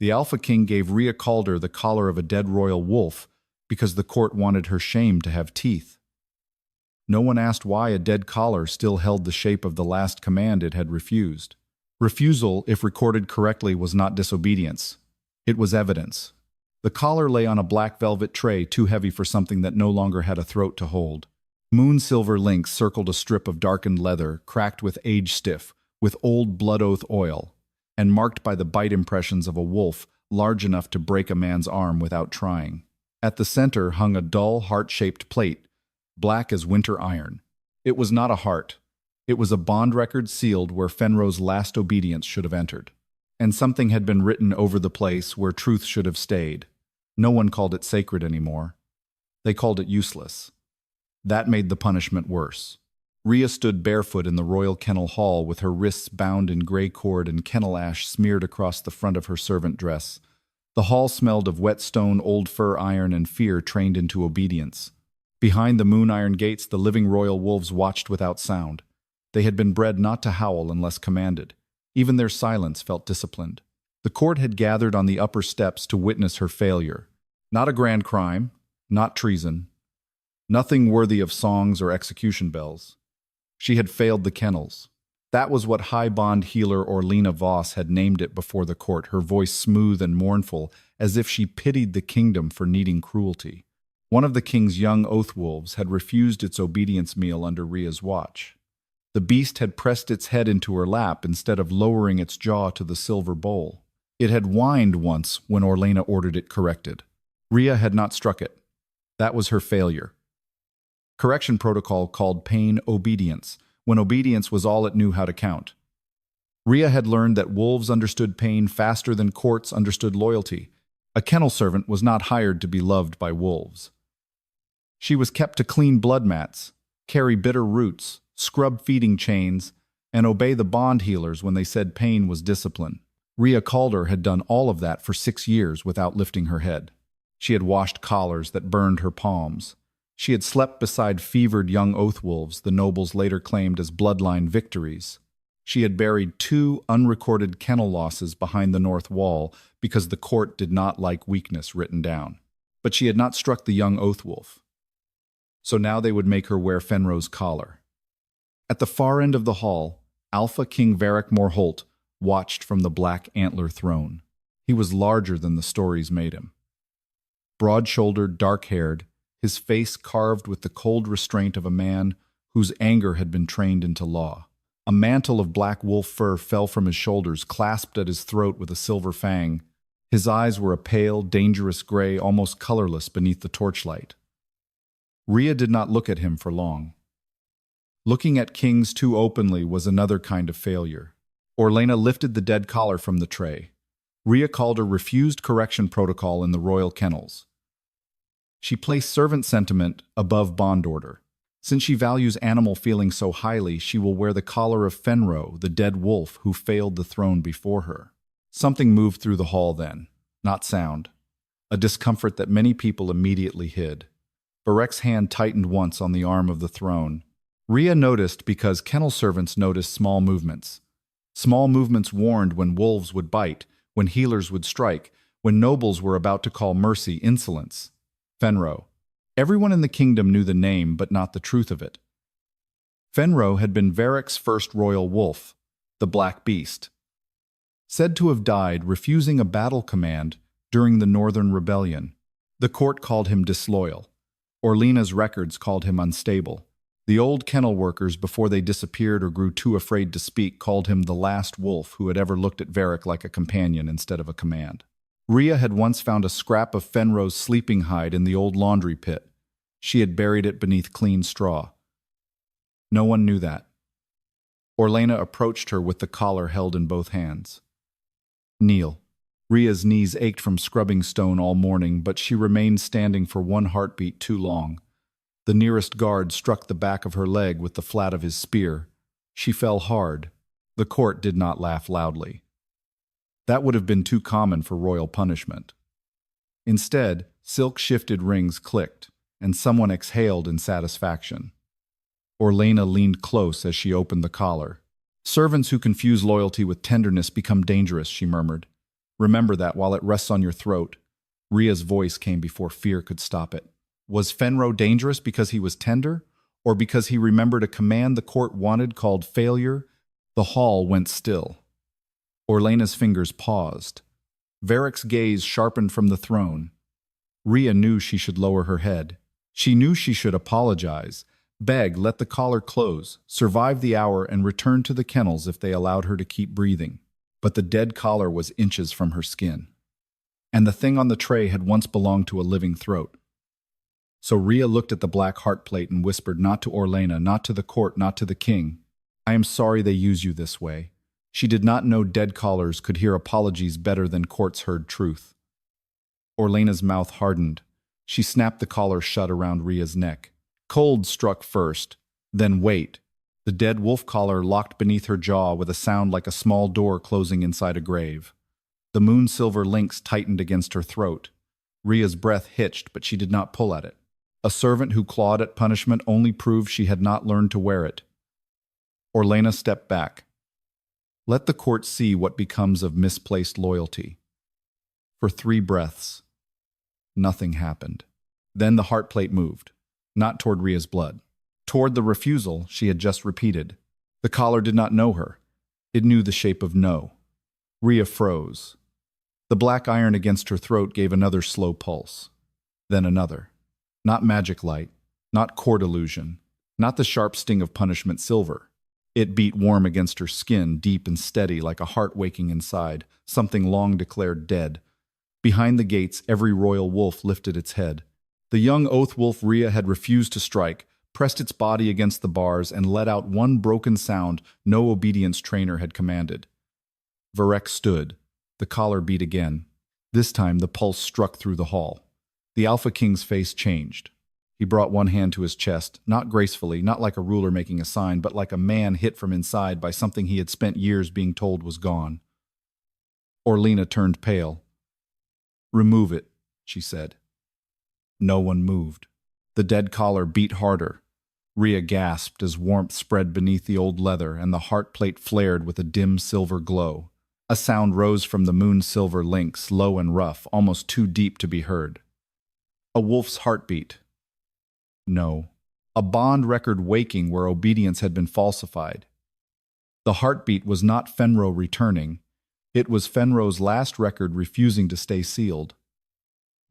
The Alpha King gave Rhea Calder the collar of a dead royal wolf because the court wanted her shame to have teeth. No one asked why a dead collar still held the shape of the last command it had refused. Refusal, if recorded correctly, was not disobedience. It was evidence. The collar lay on a black velvet tray too heavy for something that no longer had a throat to hold. Moon-silver links circled a strip of darkened leather, cracked with age stiff, with old blood oath oil, and marked by the bite impressions of a wolf large enough to break a man's arm without trying. At the center hung a dull, heart-shaped plate, black as winter iron. It was not a heart. It was a bond record sealed where Fenrow's last obedience should have entered. And something had been written over the place where truth should have stayed. No one called it sacred anymore. They called it useless. That made the punishment worse. Rhea stood barefoot in the royal kennel hall with her wrists bound in gray cord and kennel ash smeared across the front of her servant dress. The hall smelled of wet stone, old fur iron, and fear trained into obedience. Behind the moon iron gates, the living royal wolves watched without sound. They had been bred not to howl unless commanded. Even their silence felt disciplined. The court had gathered on the upper steps to witness her failure. Not a grand crime, not treason. Nothing worthy of songs or execution bells. She had failed the kennels. That was what High Bond-Healer Orlena Voss had named it before the court, her voice smooth and mournful, as if she pitied the kingdom for needing cruelty. One of the king's young oath wolves had refused its obedience meal under Rhea's watch. The beast had pressed its head into her lap instead of lowering its jaw to the silver bowl. It had whined once when Orlena ordered it corrected. Rhea had not struck it. That was her failure. Correction protocol called pain obedience, when obedience was all it knew how to count. Rhea had learned that wolves understood pain faster than courts understood loyalty. A kennel servant was not hired to be loved by wolves. She was kept to clean blood mats, carry bitter roots, scrub feeding chains, and obey the bond healers when they said pain was discipline. Rhea Calder had done all of that for 6 years without lifting her head. She had washed collars that burned her palms. She had slept beside fevered young oath wolves the nobles later claimed as bloodline victories. She had buried 2 unrecorded kennel losses behind the north wall because the court did not like weakness written down. But she had not struck the young oath wolf. So now they would make her wear Fenrow's collar. At the far end of the hall, Alpha King Varek Morholt watched from the black antler throne. He was larger than the stories made him. Broad-shouldered, dark-haired, his face carved with the cold restraint of a man whose anger had been trained into law. A mantle of black wolf fur fell from his shoulders, clasped at his throat with a silver fang. His eyes were a pale, dangerous gray, almost colorless beneath the torchlight. Rhea did not look at him for long. Looking at kings too openly was another kind of failure. Orlena lifted the dead collar from the tray. Rhea Calder refused correction protocol in the royal kennels. She placed servant sentiment above bond order. Since she values animal feelings so highly, she will wear the collar of Fenrow, the dead wolf who failed the throne before her. Something moved through the hall then, not sound. A discomfort that many people immediately hid. Varek's hand tightened once on the arm of the throne. Rhea noticed because kennel servants noticed small movements. Small movements warned when wolves would bite, when healers would strike, when nobles were about to call mercy insolence. Fenrow. Everyone in the kingdom knew the name, but not the truth of it. Fenrow had been Varek's first royal wolf, the Black Beast. Said to have died refusing a battle command during the Northern Rebellion. The court called him disloyal. Orlena's records called him unstable. The old kennel workers, before they disappeared or grew too afraid to speak, called him the last wolf who had ever looked at Varek like a companion instead of a command. Rhea had once found a scrap of Fenrow's sleeping hide in the old laundry pit. She had buried it beneath clean straw. No one knew that. Orlena approached her with the collar held in both hands. Kneel. Rhea's knees ached from scrubbing stone all morning, but she remained standing for one heartbeat too long. The nearest guard struck the back of her leg with the flat of his spear. She fell hard. The court did not laugh loudly. That would have been too common for royal punishment. Instead, silk-shifted rings clicked, and someone exhaled in satisfaction. Orlena leaned close as she opened the collar. "Servants who confuse loyalty with tenderness become dangerous," she murmured. Remember that while it rests on your throat. Rhea's voice came before fear could stop it. Was Fenrow dangerous because he was tender, or because he remembered a command the court wanted called failure? The hall went still. Orlena's fingers paused. Varek's gaze sharpened from the throne. Rhea knew she should lower her head. She knew she should apologize, beg, let the collar close, survive the hour, and return to the kennels if they allowed her to keep breathing. But the dead collar was inches from her skin. And the thing on the tray had once belonged to a living throat. So Rhea looked at the black heart plate and whispered, not to Orlena, not to the court, not to the king. I am sorry they use you this way. She did not know dead collars could hear apologies better than courts heard truth. Orlena's mouth hardened. She snapped the collar shut around Rhea's neck. Cold struck first, then weight. The dead wolf collar locked beneath her jaw with a sound like a small door closing inside a grave. The moon-silver links tightened against her throat. Rhea's breath hitched, but she did not pull at it. A servant who clawed at punishment only proved she had not learned to wear it. Orlena stepped back. Let the court see what becomes of misplaced loyalty. For 3 breaths, nothing happened. Then the heart plate moved, not toward Rhea's blood, toward the refusal she had just repeated. The collar did not know her. It knew the shape of no. Rhea froze. The black iron against her throat gave another slow pulse. Then another. Not magic light, not court illusion, not the sharp sting of punishment silver. It beat warm against her skin, deep and steady, like a heart waking inside, something long declared dead. Behind the gates, every royal wolf lifted its head. The young oath wolf Rhea had refused to strike, pressed its body against the bars, and let out one broken sound no obedience trainer had commanded. Varek stood. The collar beat again. This time the pulse struck through the hall. The Alpha King's face changed. He brought one hand to his chest, not gracefully, not like a ruler making a sign, but like a man hit from inside by something he had spent years being told was gone. Orlena turned pale. "Remove it," she said. No one moved. The dead collar beat harder. Rhea gasped as warmth spread beneath the old leather and the heart plate flared with a dim silver glow. A sound rose from the moon-silver links, low and rough, almost too deep to be heard. A wolf's heartbeat. No. A Bond record waking where obedience had been falsified. The heartbeat was not Fenrow returning. It was Fenrow's last record refusing to stay sealed.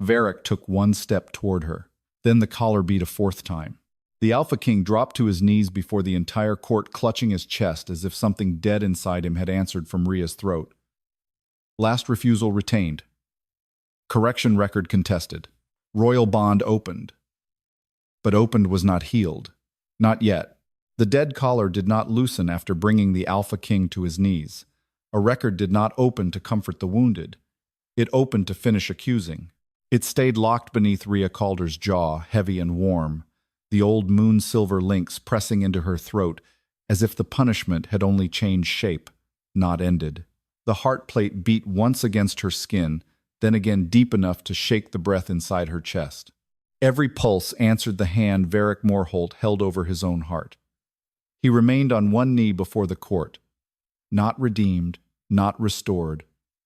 Varek took one step toward her. Then the collar beat a 4th time. The Alpha King dropped to his knees before the entire court, clutching his chest as if something dead inside him had answered from Rhea's throat. Last refusal retained. Correction record contested. Royal bond opened. But opened was not healed. Not yet. The dead collar did not loosen after bringing the Alpha King to his knees. A record did not open to comfort the wounded. It opened to finish accusing. It stayed locked beneath Rhea Calder's jaw, heavy and warm, the old moon-silver links pressing into her throat as if the punishment had only changed shape, not ended. The heart plate beat once against her skin, then again deep enough to shake the breath inside her chest. Every pulse answered the hand Varek Morholt held over his own heart. He remained on one knee before the court, not redeemed, not restored,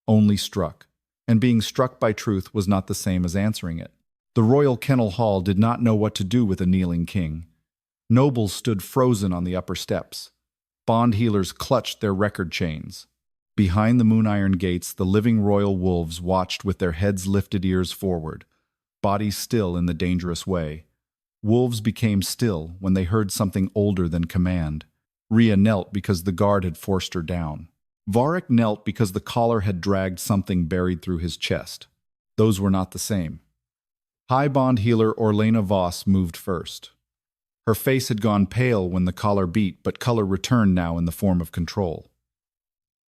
only struck. And being struck by truth was not the same as answering it. The royal kennel hall did not know what to do with a kneeling king. Nobles stood frozen on the upper steps. Bond-healers clutched their record chains. Behind the moon-iron gates, the living royal wolves watched with their heads lifted, ears forward, bodies still in the dangerous way. Wolves became still when they heard something older than command. Rhea knelt because the guard had forced her down. Varek knelt because the collar had dragged something buried through his chest. Those were not the same. High Bond-Healer Orlena Voss moved first. Her face had gone pale when the collar beat, but color returned now in the form of control.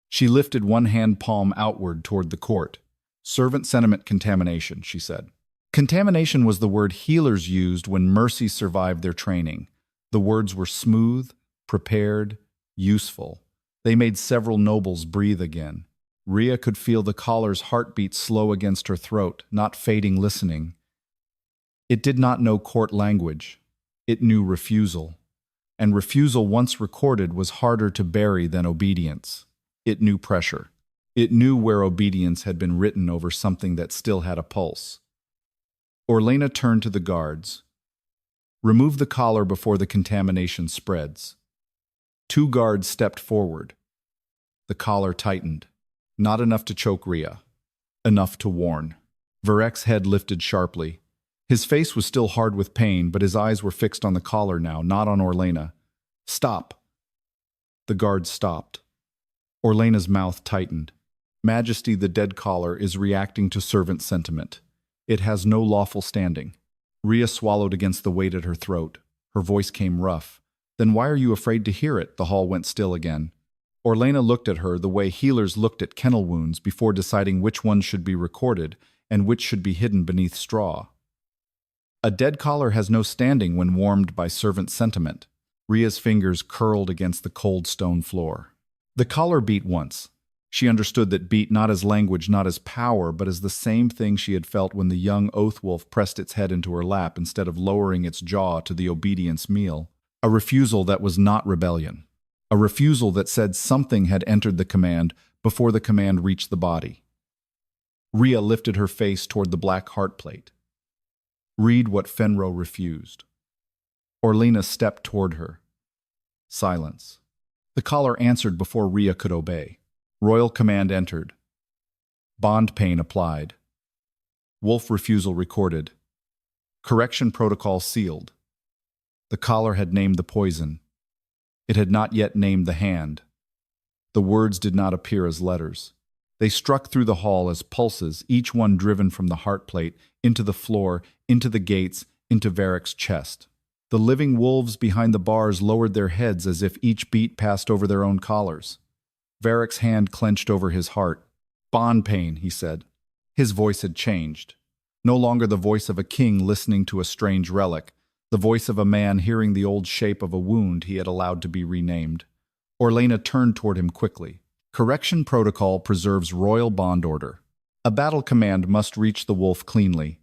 She lifted one hand palm outward toward the court. "Servant sentiment contamination," she said. Contamination was the word healers used when mercy survived their training. The words were smooth, prepared, useful. They made several nobles breathe again. Rhea could feel the collar's heartbeat slow against her throat, not fading listening. It did not know court language. It knew refusal. And refusal once recorded was harder to bury than obedience. It knew pressure. It knew where obedience had been written over something that still had a pulse. Orlena turned to the guards. Remove the collar before the contamination spreads. 2 guards stepped forward. The collar tightened. Not enough to choke Rhea. Enough to warn. Varek's head lifted sharply. His face was still hard with pain, but his eyes were fixed on the collar now, not on Orlena. Stop. The guards stopped. Orlena's mouth tightened. Majesty, the dead collar is reacting to servant sentiment. It has no lawful standing. Rhea swallowed against the weight at her throat. Her voice came rough. Then why are you afraid to hear it? The hall went still again. Orlena looked at her the way healers looked at kennel wounds before deciding which ones should be recorded and which should be hidden beneath straw. A dead collar has no standing when warmed by servant sentiment. Rhea's fingers curled against the cold stone floor. The collar beat once. She understood that beat not as language, not as power, but as the same thing she had felt when the young oath wolf pressed its head into her lap instead of lowering its jaw to the obedience meal. A refusal that was not rebellion. A refusal that said something had entered the command before the command reached the body. Rhea lifted her face toward the black heart plate. Read what Fenrow refused. Orlena stepped toward her. Silence. The collar answered before Rhea could obey. Royal command entered. Bond pain applied. Wolf refusal recorded. Correction protocol sealed. The collar had named the poison. It had not yet named the hand. The words did not appear as letters. They struck through the hall as pulses, each one driven from the heart plate, into the floor, into the gates, into Varek's chest. The living wolves behind the bars lowered their heads as if each beat passed over their own collars. Varek's hand clenched over his heart. Bond pain, he said. His voice had changed. No longer the voice of a king listening to a strange relic, the voice of a man hearing the old shape of a wound he had allowed to be renamed. Orlena turned toward him quickly. Correction protocol preserves royal bond order. A battle command must reach the wolf cleanly.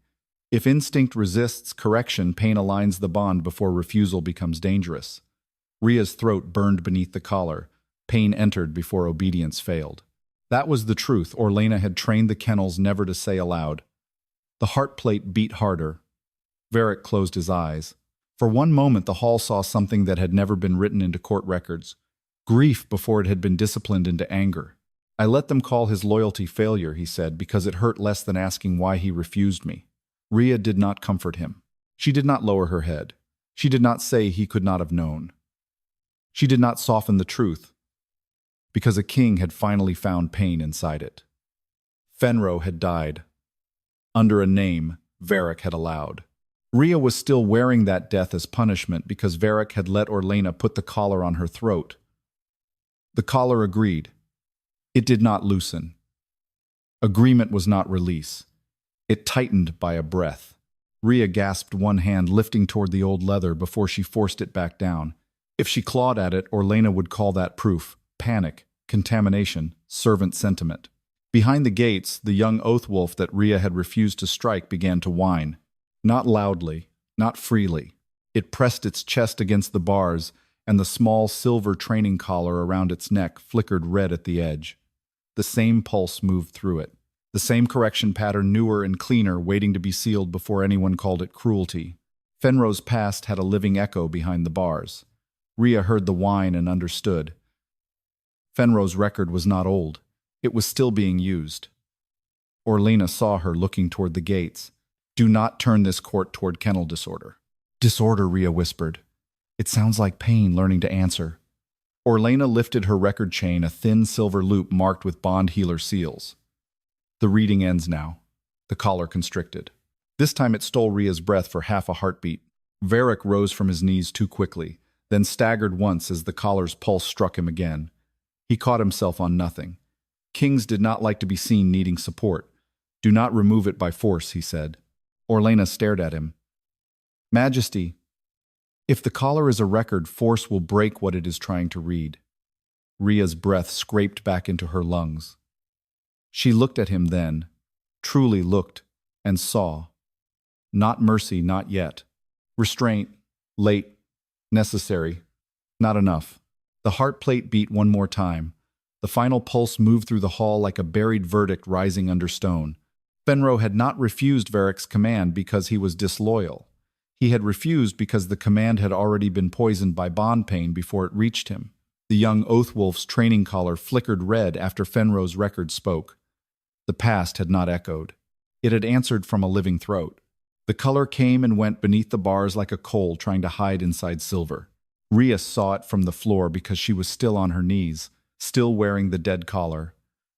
If instinct resists correction, pain aligns the bond before refusal becomes dangerous. Rhea's throat burned beneath the collar. Pain entered before obedience failed. That was the truth Orlena had trained the kennels never to say aloud. The heart plate beat harder. Varek closed his eyes. For one moment the hall saw something that had never been written into court records. Grief before it had been disciplined into anger. I let them call his loyalty failure, he said, because it hurt less than asking why he refused me. Rhea did not comfort him. She did not lower her head. She did not say he could not have known. She did not soften the truth, because a king had finally found pain inside it. Fenrow had died. Under a name Varek had allowed. Rhea was still wearing that death as punishment because Varek had let Orlena put the collar on her throat. The collar agreed. It did not loosen. Agreement was not release. It tightened by a breath. Rhea gasped, one hand lifting toward the old leather before she forced it back down. If she clawed at it, Orlena would call that proof. Panic, contamination, servant sentiment. Behind the gates, the young oath wolf that Rhea had refused to strike began to whine. Not loudly, not freely. It pressed its chest against the bars, and the small silver training collar around its neck flickered red at the edge. The same pulse moved through it. The same correction pattern, newer and cleaner, waiting to be sealed before anyone called it cruelty. Fenrow's past had a living echo behind the bars. Rhea heard the whine and understood. Fenrow's record was not old. It was still being used. Orlena saw her looking toward the gates. Do not turn this court toward kennel disorder. Disorder, Rhea whispered. It sounds like pain learning to answer. Orlena lifted her record chain, a thin silver loop marked with Bond-Healer seals. The reading ends now. The collar constricted. This time it stole Rhea's breath for half a heartbeat. Varek rose from his knees too quickly, then staggered once as the collar's pulse struck him again. He caught himself on nothing. Kings did not like to be seen needing support. Do not remove it by force, he said. Orlena stared at him. Majesty, if the collar is a record, force will break what it is trying to read. Rhea's breath scraped back into her lungs. She looked at him then, truly looked, and saw. Not mercy, not yet. Restraint, late, necessary, not enough. The heart plate beat one more time. The final pulse moved through the hall like a buried verdict rising under stone. Fenrow had not refused Varek's command because he was disloyal. He had refused because the command had already been poisoned by bond pain before it reached him. The young Oathwolf's training collar flickered red after Fenrow's record spoke. The past had not echoed. It had answered from a living throat. The color came and went beneath the bars like a coal trying to hide inside silver. Rhea saw it from the floor because she was still on her knees, still wearing the dead collar,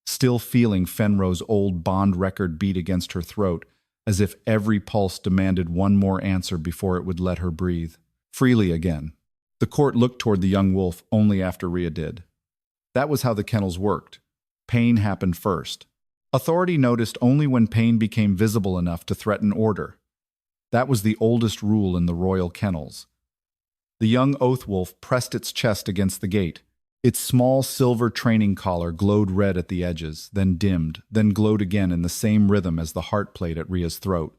still feeling Fenrow's old bond record beat against her throat, as if every pulse demanded one more answer before it would let her breathe freely again. The court looked toward the young wolf only after Rhea did. That was how the kennels worked. Pain happened first. Authority noticed only when pain became visible enough to threaten order. That was the oldest rule in the royal kennels. The young Oathwolf pressed its chest against the gate. Its small silver training collar glowed red at the edges, then dimmed, then glowed again in the same rhythm as the heart plate at Rhea's throat.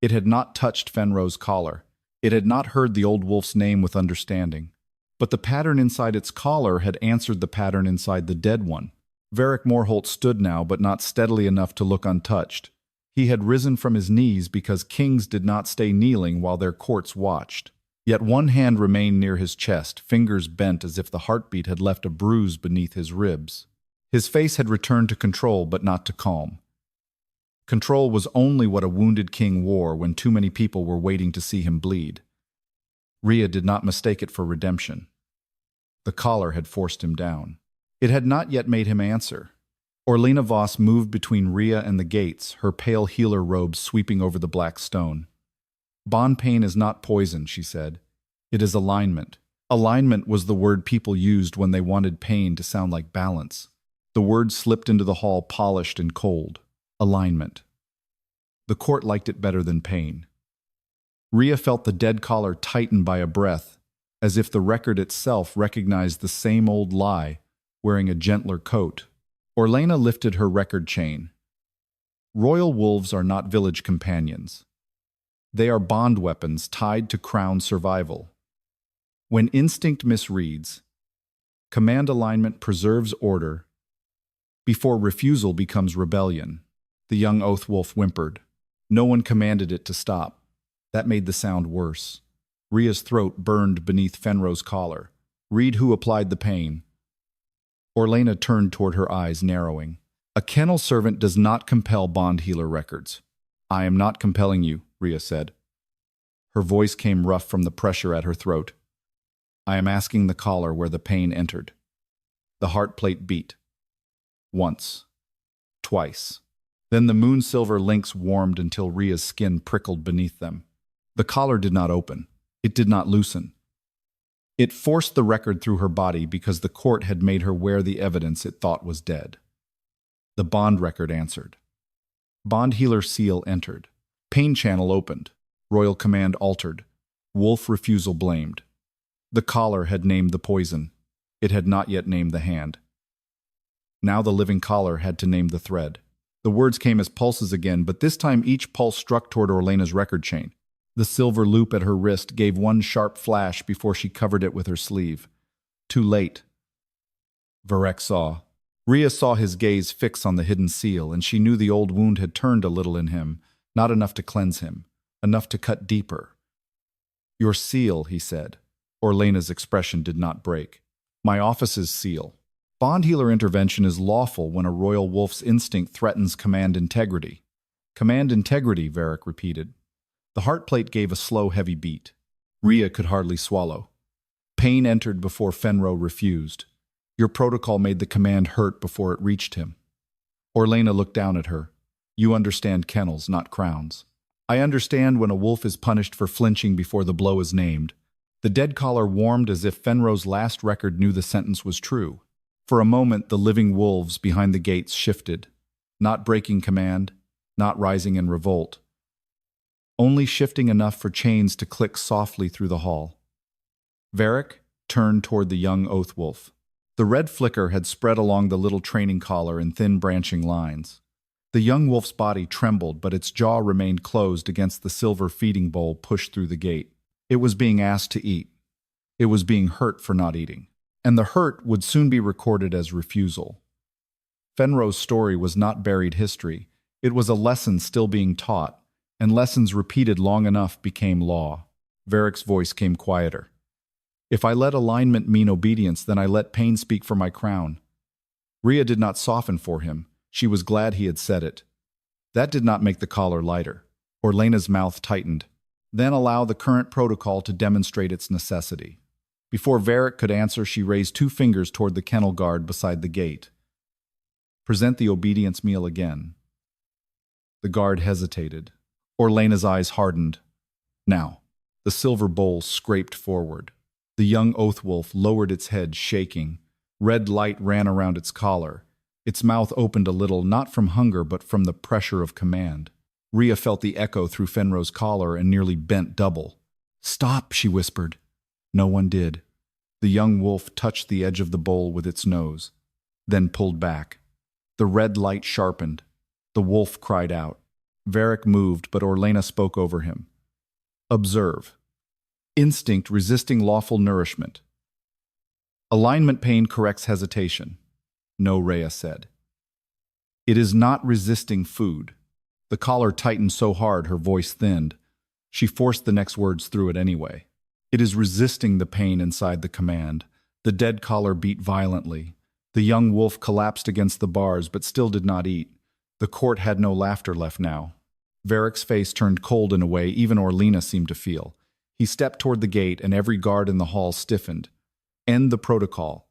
It had not touched Fenrow's collar. It had not heard the old wolf's name with understanding. But the pattern inside its collar had answered the pattern inside the dead one. Varek Morholt stood now, but not steadily enough to look untouched. He had risen from his knees because kings did not stay kneeling while their courts watched. Yet one hand remained near his chest, fingers bent as if the heartbeat had left a bruise beneath his ribs. His face had returned to control, but not to calm. Control was only what a wounded king wore when too many people were waiting to see him bleed. Rhea did not mistake it for redemption. The collar had forced him down. It had not yet made him answer. Orlena Voss moved between Rhea and the gates, her pale healer robes sweeping over the black stone. Bond pain is not poison, she said. It is alignment. Alignment was the word people used when they wanted pain to sound like balance. The word slipped into the hall polished and cold. Alignment. The court liked it better than pain. Rhea felt the dead collar tighten by a breath, as if the record itself recognized the same old lie, wearing a gentler coat. Orlena lifted her record chain. Royal wolves are not village companions. They are bond weapons tied to crown survival. When instinct misreads, command alignment preserves order before refusal becomes rebellion. The young Oathwolf whimpered. No one commanded it to stop. That made the sound worse. Rhea's throat burned beneath Fenrow's collar. Read who applied the pain. Orlena turned toward her eyes, narrowing. A kennel servant does not compel Bond-Healer records. I am not compelling you, Rhea said. Her voice came rough from the pressure at her throat. I am asking the collar where the pain entered. The heart plate beat. Once. Twice. Then the moon-silver links warmed until Rhea's skin prickled beneath them. The collar did not open. It did not loosen. It forced the record through her body because the court had made her wear the evidence it thought was dead. The bond record answered. Bond-Healer seal entered. Pain channel opened. Royal command altered. Wolf refusal blamed. The collar had named the poison. It had not yet named the hand. Now the living collar had to name the thread. The words came as pulses again, but this time each pulse struck toward Orlena's record chain. The silver loop at her wrist gave one sharp flash before she covered it with her sleeve. Too late. Varek saw. Rhea saw his gaze fix on the hidden seal, and she knew the old wound had turned a little in him, not enough to cleanse him, enough to cut deeper. Your seal, he said. Orlena's expression did not break. My office's seal. Bond-Healer intervention is lawful when a royal wolf's instinct threatens command integrity. Command integrity, Varek repeated. The heart plate gave a slow, heavy beat. Rhea could hardly swallow. Pain entered before Fenrow refused. Your protocol made the command hurt before it reached him. Orlena looked down at her. You understand kennels, not crowns. I understand when a wolf is punished for flinching before the blow is named. The dead collar warmed as if Fenrow's last record knew the sentence was true. For a moment, the living wolves behind the gates shifted, not breaking command, not rising in revolt, only shifting enough for chains to click softly through the hall. Varek turned toward the young Oathwolf. The red flicker had spread along the little training collar in thin branching lines. The young wolf's body trembled, but its jaw remained closed against the silver feeding bowl pushed through the gate. It was being asked to eat. It was being hurt for not eating. and the hurt would soon be recorded as refusal. Fenrow's story was not buried history. It was a lesson still being taught, and lessons repeated long enough became law. Varek's voice came quieter. If I let alignment mean obedience, then I let pain speak for my crown. Rhea did not soften for him. She was glad he had said it. That did not make the collar lighter. Orlena's mouth tightened. Then allow the current protocol to demonstrate its necessity. Before Varek could answer, she raised 2 fingers toward the kennel guard beside the gate. Present the obedience meal again. The guard hesitated. Orlena's eyes hardened. Now. The silver bowl scraped forward. The young oath wolf lowered its head, shaking. Red light ran around its collar. Its mouth opened a little, not from hunger, but from the pressure of command. Rhea felt the echo through Fenrow's collar and nearly bent double. "Stop," she whispered. No one did. The young wolf touched the edge of the bowl with its nose, then pulled back. The red light sharpened. The wolf cried out. Varek moved, but Orlena spoke over him. Observe. Instinct resisting lawful nourishment. Alignment pain corrects hesitation. No, Rhea said. It is not resisting food. The collar tightened so hard her voice thinned. She forced the next words through it anyway. It is resisting the pain inside the command. The dead collar beat violently. The young wolf collapsed against the bars but still did not eat. The court had no laughter left now. Varek's face turned cold in a way even Orlena seemed to feel. He stepped toward the gate and every guard in the hall stiffened. End the protocol.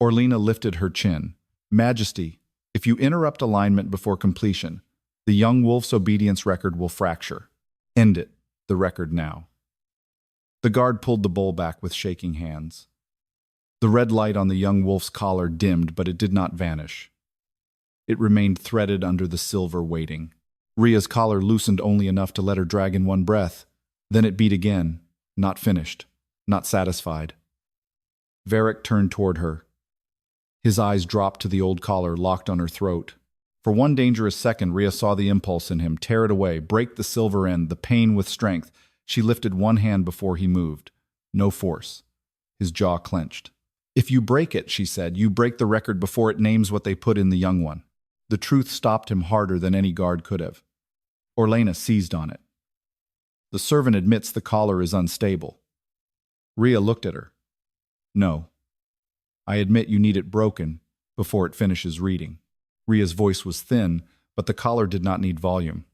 Orlena lifted her chin. Majesty, if you interrupt alignment before completion, the young wolf's obedience record will fracture. End it, the record now. The guard pulled the bowl back with shaking hands. The red light on the young wolf's collar dimmed, but it did not vanish. It remained threaded under the silver weighting. Rhea's collar loosened only enough to let her drag in one breath. Then it beat again, not finished, not satisfied. Varek turned toward her. His eyes dropped to the old collar locked on her throat. For one dangerous second, Rhea saw the impulse in him, tear it away, break the silver end, the pain with strength. She lifted one hand before he moved. No force. His jaw clenched. If you break it, she said, you break the record before it names what they put in the young one. The truth stopped him harder than any guard could have. Orlena seized on it. The servant admits the collar is unstable. Rhea looked at her. No. I admit you need it broken before it finishes reading. Rhea's voice was thin, but the collar did not need volume.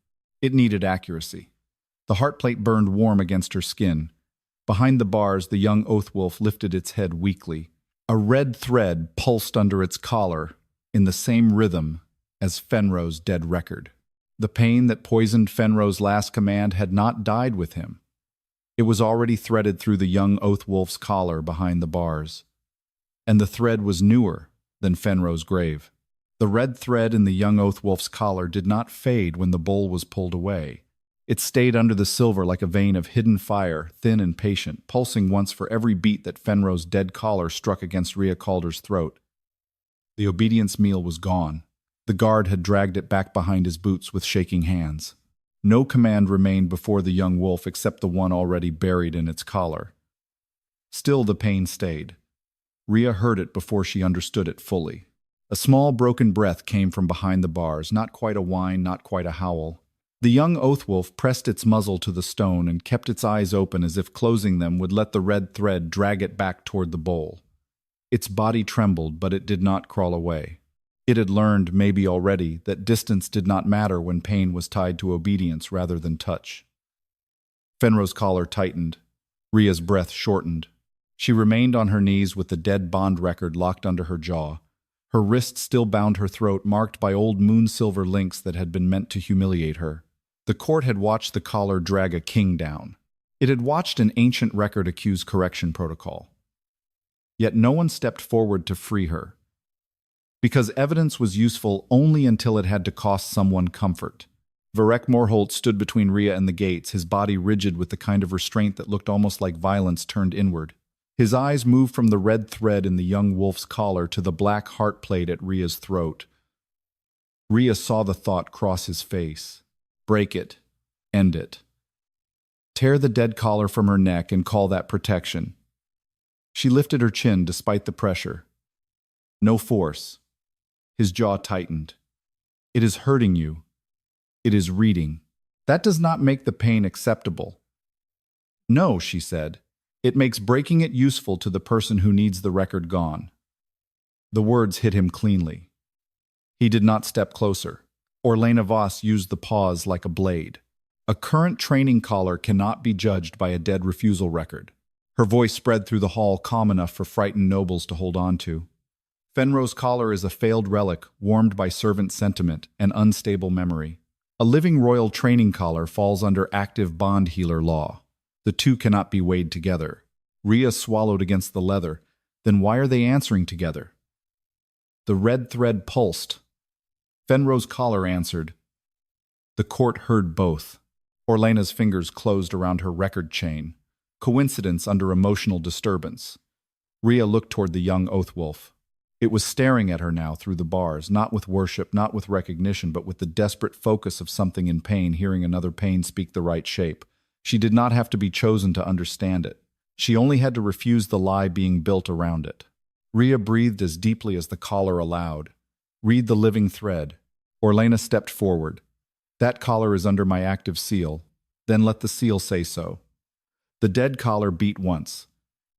It needed accuracy. The heart plate burned warm against her skin. Behind the bars, the young oath wolf lifted its head weakly. A red thread pulsed under its collar in the same rhythm as Fenrow's dead record. The pain that poisoned Fenrow's last command had not died with him. It was already threaded through the young oath wolf's collar behind the bars. And the thread was newer than Fenrow's grave. The red thread in the young oath wolf's collar did not fade when the bowl was pulled away. It stayed under the silver like a vein of hidden fire, thin and patient, pulsing once for every beat that Fenrow's dead collar struck against Rhea Calder's throat. The obedience meal was gone. The guard had dragged it back behind his boots with shaking hands. No command remained before the young wolf except the one already buried in its collar. Still the pain stayed. Rhea heard it before she understood it fully. A small broken breath came from behind the bars, not quite a whine, not quite a howl. The young oath wolf pressed its muzzle to the stone and kept its eyes open as if closing them would let the red thread drag it back toward the bowl. Its body trembled, but it did not crawl away. It had learned, maybe already, that distance did not matter when pain was tied to obedience rather than touch. Fenrow's collar tightened. Rhea's breath shortened. She remained on her knees with the dead bond record locked under her jaw. Her wrist still bound her throat, marked by old moon-silver links that had been meant to humiliate her. The court had watched the collar drag a king down. It had watched an ancient record accuse correction protocol. Yet no one stepped forward to free her. Because evidence was useful only until it had to cost someone comfort. Varek Morholt stood between Rhea and the gates, his body rigid with the kind of restraint that looked almost like violence turned inward. His eyes moved from the red thread in the young wolf's collar to the black heart plate at Rhea's throat. Rhea saw the thought cross his face. Break it. End it. Tear the dead collar from her neck and call that protection. She lifted her chin despite the pressure. No force. His jaw tightened. It is hurting you. It is reading. That does not make the pain acceptable. No, she said. It makes breaking it useful to the person who needs the record gone. The words hit him cleanly. He did not step closer. Orlena Voss used the pause like a blade. A current training collar cannot be judged by a dead refusal record. Her voice spread through the hall calm enough for frightened nobles to hold on to. Fenrow's collar is a failed relic warmed by servant sentiment and unstable memory. A living royal training collar falls under active Bond-Healer law. The two cannot be weighed together. Rhea swallowed against the leather. Then why are they answering together? The red thread pulsed. Fenrow's collar answered. The court heard both. Orlena's fingers closed around her record chain. Coincidence under emotional disturbance. Rhea looked toward the young Oathwolf. It was staring at her now through the bars, not with worship, not with recognition, but with the desperate focus of something in pain, hearing another pain speak the right shape. She did not have to be chosen to understand it. She only had to refuse the lie being built around it. Rhea breathed as deeply as the collar allowed. Read the living thread. Orlena stepped forward. That collar is under my active seal. Then let the seal say so. The dead collar beat once.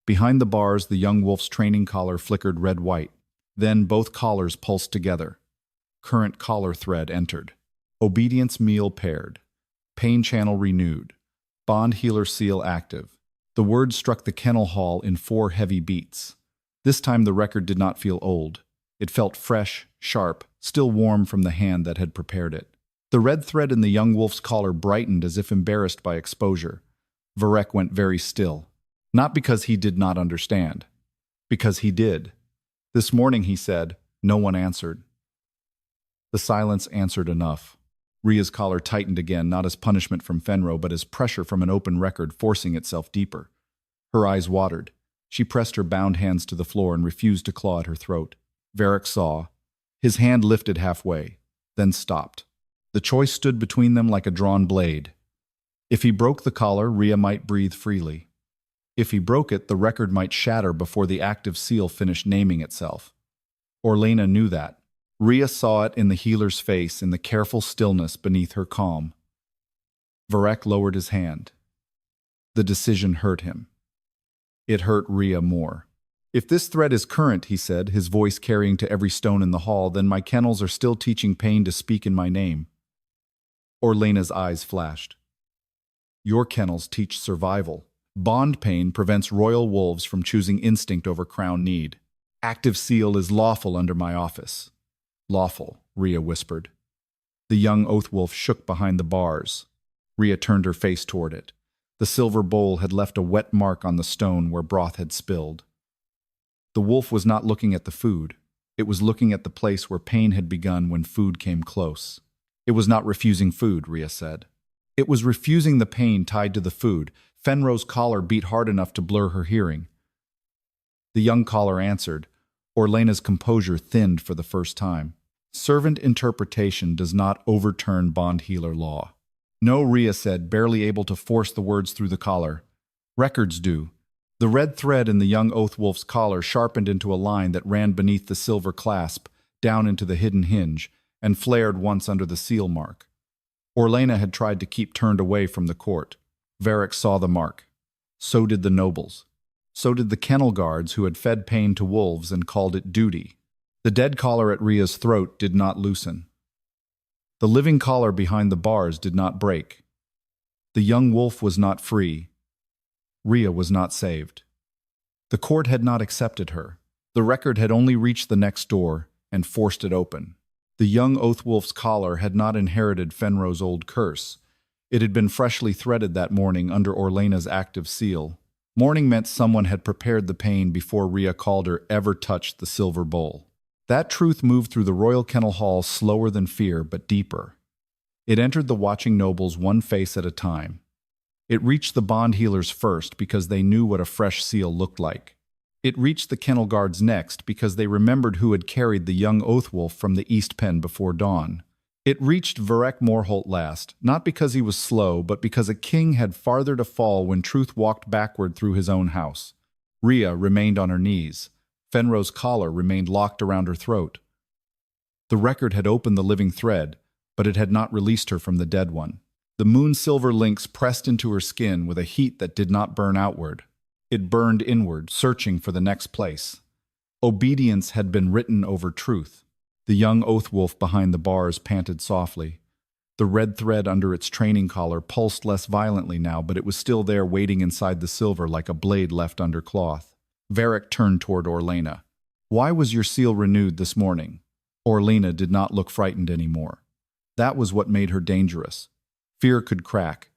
Behind the bars, the young wolf's training collar flickered red-white. Then both collars pulsed together. Current collar thread entered. Obedience meal paired. Pain channel renewed. Bond-Healer seal active. The word struck the kennel hall in 4 heavy beats. This time the record did not feel old. It felt fresh, sharp, still warm from the hand that had prepared it. The red thread in the young wolf's collar brightened as if embarrassed by exposure. Varek went very still. Not because he did not understand. Because he did. This morning, he said. No one answered. The silence answered enough. Rhea's collar tightened again, not as punishment from Fenrow, but as pressure from an open record forcing itself deeper. Her eyes watered. She pressed her bound hands to the floor and refused to claw at her throat. Varek saw. His hand lifted halfway, then stopped. The choice stood between them like a drawn blade. If he broke the collar, Rhea might breathe freely. If he broke it, the record might shatter before the active seal finished naming itself. Orlena knew that. Rhea saw it in the healer's face, in the careful stillness beneath her calm. Varek lowered his hand. The decision hurt him. It hurt Rhea more. If this threat is current, he said, his voice carrying to every stone in the hall, then my kennels are still teaching pain to speak in my name. Orlena's eyes flashed. Your kennels teach survival. Bond pain prevents royal wolves from choosing instinct over crown need. Active seal is lawful under my office. Lawful, Rhea whispered. The young Oathwolf shook behind the bars. Rhea turned her face toward it. The silver bowl had left a wet mark on the stone where broth had spilled. The wolf was not looking at the food. It was looking at the place where pain had begun when food came close. It was not refusing food, Rhea said. It was refusing the pain tied to the food. Fenrow's collar beat hard enough to blur her hearing. The young collar answered. Orlena's composure thinned for the first time. Servant interpretation does not overturn Bond-Healer law. No, Rhea said, barely able to force the words through the collar. Records do. The red thread in the young Oathwolf's collar sharpened into a line that ran beneath the silver clasp, down into the hidden hinge, and flared once under the seal mark. Orlena had tried to keep turned away from the court. Varek saw the mark. So did the nobles. So did the kennel guards who had fed pain to wolves and called it duty. The dead collar at Rhea's throat did not loosen. The living collar behind the bars did not break. The young wolf was not free. Rhea was not saved. The court had not accepted her. The record had only reached the next door and forced it open. The young Oathwolf's collar had not inherited Fenrow's old curse. It had been freshly threaded that morning under Orlena's active seal. Morning meant someone had prepared the pain before Rhea Calder ever touched the silver bowl. That truth moved through the royal kennel hall slower than fear, but deeper. It entered the watching nobles one face at a time. It reached the Bond-Healers first because they knew what a fresh seal looked like. It reached the kennel guards next because they remembered who had carried the young Oathwolf from the East Pen before dawn. It reached Varek Morholt last, not because he was slow, but because a king had farther to fall when truth walked backward through his own house. Rhea remained on her knees. Fenrow's collar remained locked around her throat. The record had opened the living thread, but it had not released her from the dead one. The moon-silver links pressed into her skin with a heat that did not burn outward. It burned inward, searching for the next place. Obedience had been written over truth. The young oath wolf behind the bars panted softly. The red thread under its training collar pulsed less violently now, but it was still there waiting inside the silver like a blade left under cloth. Varek turned toward Orlena. "Why was your seal renewed this morning?" Orlena did not look frightened anymore. That was what made her dangerous. Fear could crack.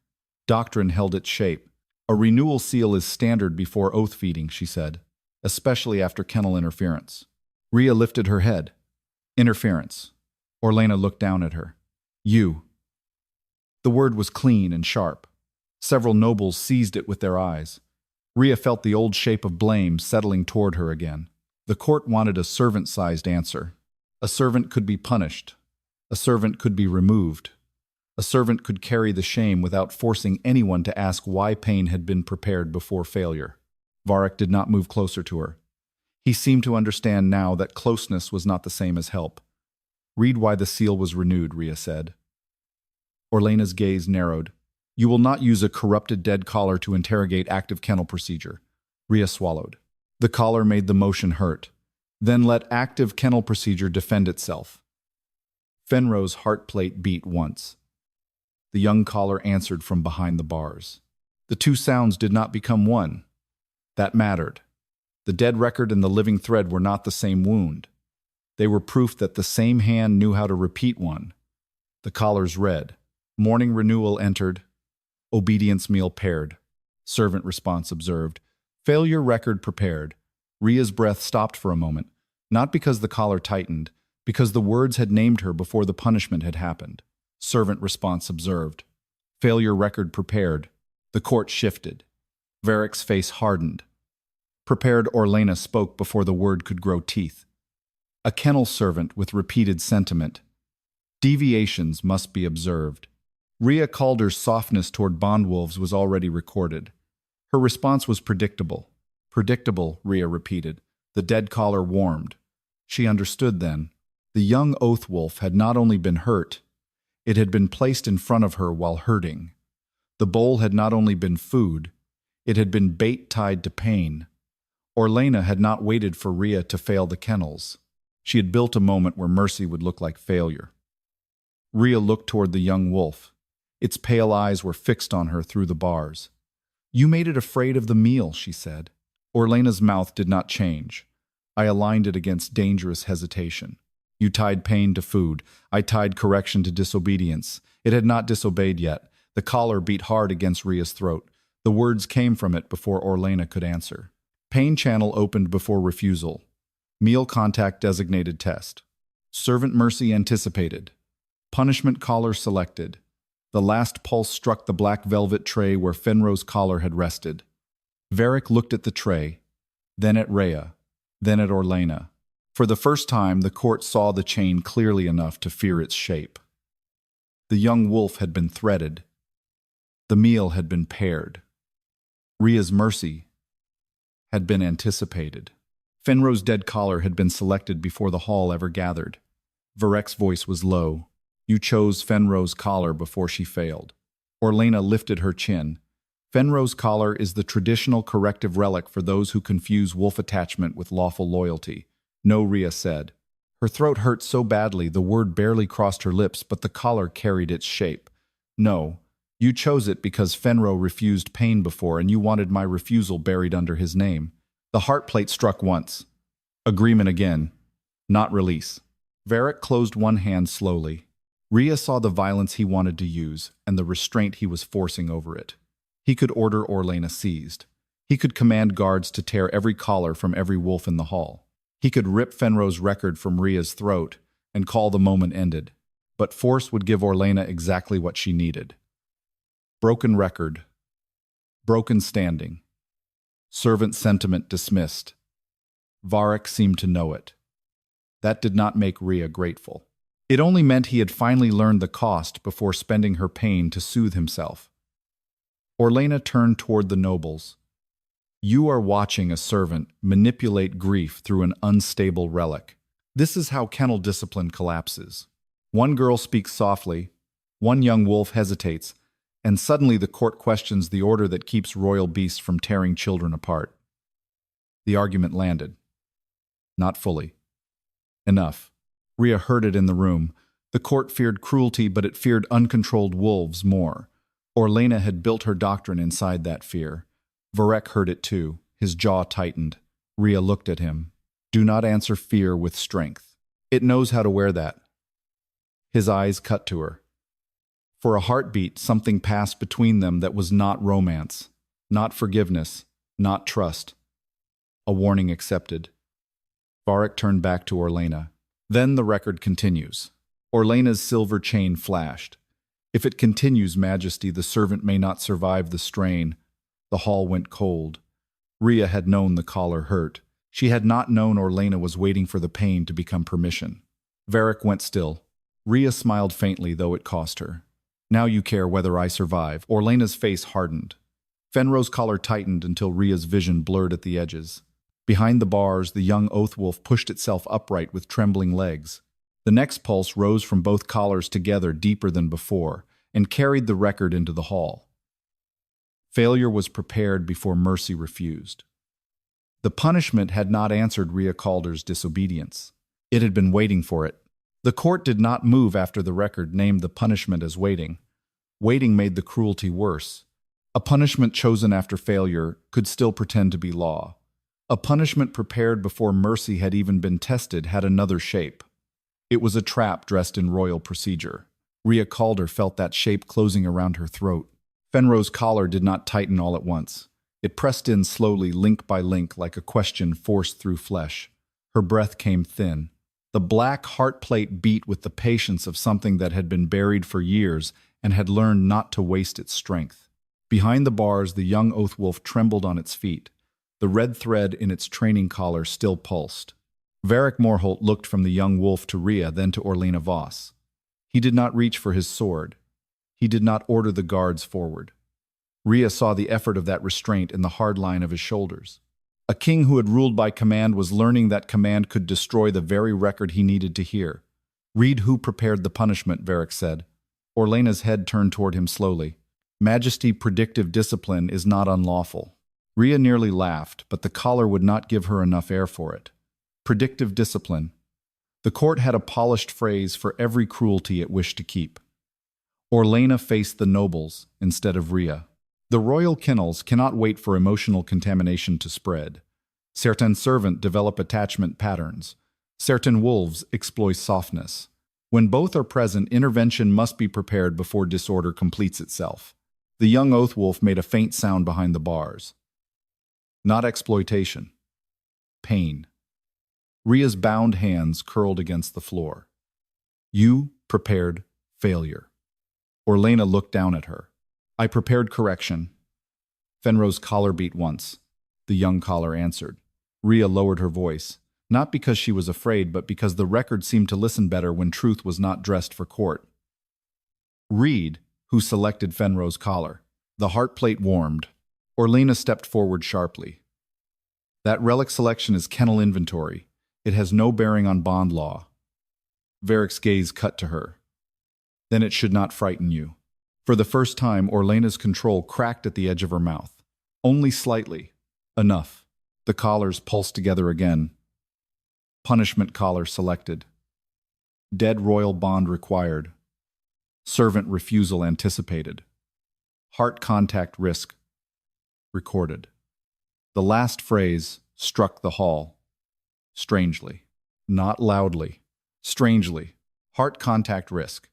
Doctrine held its shape. "A renewal seal is standard before oath feeding," she said, "especially after kennel interference." Rhea lifted her head. "Interference." Orlena looked down at her. "You." The word was clean and sharp. Several nobles seized it with their eyes. Rhea felt the old shape of blame settling toward her again. The court wanted a servant-sized answer. A servant could be punished. A servant could be removed. A servant could carry the shame without forcing anyone to ask why pain had been prepared before failure. Varek did not move closer to her. He seemed to understand now that closeness was not the same as help. "Read why the seal was renewed," Rhea said. Orlena's gaze narrowed. "You will not use a corrupted dead collar to interrogate active kennel procedure." Rhea swallowed. The collar made the motion hurt. "Then let active kennel procedure defend itself." Fenrow's heart plate beat once. The young collar answered from behind the bars. The two sounds did not become one. That mattered. The dead record and the living thread were not the same wound. They were proof that the same hand knew how to repeat one. The collars read. Morning renewal entered. Obedience meal paired. Servant response observed. Failure record prepared. Rhea's breath stopped for a moment, not because the collar tightened, because the words had named her before the punishment had happened. Servant response observed. Failure record prepared. The court shifted. Varek's face hardened. Prepared Orlena spoke before the word could grow teeth. A kennel servant with repeated sentiment. Deviations must be observed. Rhea Calder's softness toward bondwolves was already recorded. Her response was predictable. Predictable, Rhea repeated. The dead collar warmed. She understood then. The young oath wolf had not only been hurt, it had been placed in front of her while hurting. The bowl had not only been food, it had been bait tied to pain. Orlena had not waited for Rhea to fail the kennels. She had built a moment where mercy would look like failure. Rhea looked toward the young wolf. Its pale eyes were fixed on her through the bars. You made it afraid of the meal, she said. Orlena's mouth did not change. I aligned it against dangerous hesitation. You tied pain to food. I tied correction to disobedience. It had not disobeyed yet. The collar beat hard against Rhea's throat. The words came from it before Orlena could answer. Pain channel opened before refusal. Meal contact designated test. Servant mercy anticipated. Punishment collar selected. The last pulse struck the black velvet tray where Fenrow's collar had rested. Varek looked at the tray, then at Rhea, then at Orlena. For the first time, the court saw the chain clearly enough to fear its shape. The young wolf had been threaded. The meal had been paired. Rhea's mercy had been anticipated. Fenrow's dead collar had been selected before the hall ever gathered. Varek's voice was low. You chose Fenrow's collar before she failed. Orlena lifted her chin. Fenrow's collar is the traditional corrective relic for those who confuse wolf attachment with lawful loyalty. No, Rhea said. Her throat hurt so badly the word barely crossed her lips, but the collar carried its shape. No, you chose it because Fenrow refused pain before and you wanted my refusal buried under his name. The heart plate struck once. Agreement again. Not release. Varek closed one hand slowly. Rhea saw the violence he wanted to use and the restraint he was forcing over it. He could order Orlena seized. He could command guards to tear every collar from every wolf in the hall. He could rip Fenrow's record from Rhea's throat and call the moment ended. But force would give Orlena exactly what she needed. Broken record. Broken standing. Servant sentiment dismissed. Varek seemed to know it. That did not make Rhea grateful. It only meant he had finally learned the cost before spending her pain to soothe himself. Orlena turned toward the nobles. You are watching a servant manipulate grief through an unstable relic. This is how kennel discipline collapses. One girl speaks softly, one young wolf hesitates, and suddenly the court questions the order that keeps royal beasts from tearing children apart. The argument landed. Not fully. Enough. Rhea heard it in the room. The court feared cruelty, but it feared uncontrolled wolves more. Orlena had built her doctrine inside that fear. Varek heard it too. His jaw tightened. Rhea looked at him. Do not answer fear with strength. It knows how to wear that. His eyes cut to her. For a heartbeat, something passed between them that was not romance, not forgiveness, not trust. A warning accepted. Varek turned back to Orlena. Then the record continues. Orlena's silver chain flashed. If it continues, Majesty, the servant may not survive the strain. The hall went cold. Rhea had known the collar hurt. She had not known Orlena was waiting for the pain to become permission. Varek went still. Rhea smiled faintly, though it cost her. Now you care whether I survive. Orlena's face hardened. Fenrow's collar tightened until Rhea's vision blurred at the edges. Behind the bars, the young oath wolf pushed itself upright with trembling legs. The next pulse rose from both collars together deeper than before, and carried the record into the hall. Failure was prepared before mercy refused. The punishment had not answered Rhea Calder's disobedience. It had been waiting for it. The court did not move after the record named the punishment as waiting. Waiting made the cruelty worse. A punishment chosen after failure could still pretend to be law. A punishment prepared before mercy had even been tested had another shape. It was a trap dressed in royal procedure. Rhea Calder felt that shape closing around her throat. Fenrow's collar did not tighten all at once. It pressed in slowly, link by link, like a question forced through flesh. Her breath came thin. The black heart plate beat with the patience of something that had been buried for years and had learned not to waste its strength. Behind the bars, the young oath wolf trembled on its feet. The red thread in its training collar still pulsed. Varek Morholt looked from the young wolf to Rhea, then to Orlena Voss. He did not reach for his sword. He did not order the guards forward. Rhea saw the effort of that restraint in the hard line of his shoulders. A king who had ruled by command was learning that command could destroy the very record he needed to hear. Read who prepared the punishment, Varek said. Orlena's head turned toward him slowly. Majesty, predictive discipline is not unlawful. Rhea nearly laughed, but the collar would not give her enough air for it. Predictive discipline. The court had a polished phrase for every cruelty it wished to keep. Orlena faced the nobles instead of Rhea. The royal kennels cannot wait for emotional contamination to spread. Certain servants develop attachment patterns. Certain wolves exploit softness. When both are present, intervention must be prepared before disorder completes itself. The young oath wolf made a faint sound behind the bars. Not exploitation. Pain. Rhea's bound hands curled against the floor. You prepared failure. Orlena looked down at her. I prepared correction. Fenrow's collar beat once. The young collar answered. Rhea lowered her voice, not because she was afraid, but because the record seemed to listen better when truth was not dressed for court. Read who selected Fenrow's collar. The heart plate warmed. Orlena stepped forward sharply. That relic selection is kennel inventory. It has no bearing on bond law. Varek's gaze cut to her. Then it should not frighten you. For the first time, Orlena's control cracked at the edge of her mouth. Only slightly. Enough. The collars pulsed together again. Punishment collar selected. Dead royal bond required. Servant refusal anticipated. Heart contact risk. Recorded. The last phrase struck the hall. Strangely. Not loudly. Strangely. Heart contact risk.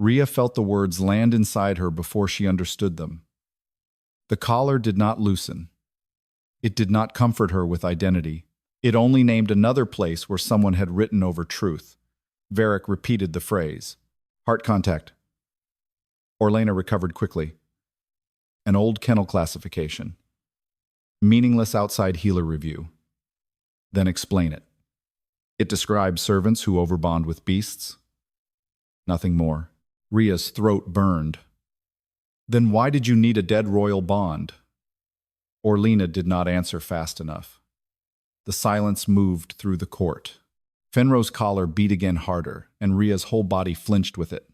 Rhea felt the words land inside her before she understood them. The collar did not loosen. It did not comfort her with identity. It only named another place where someone had written over truth. Varek repeated the phrase. Heart contact. Orlena recovered quickly. An old kennel classification. Meaningless outside healer review. Then explain it. It describes servants who overbond with beasts. Nothing more. Rhea's throat burned. Then why did you need a dead royal bond? Orlena did not answer fast enough. The silence moved through the court. Fenrow's collar beat again harder, and Rhea's whole body flinched with it.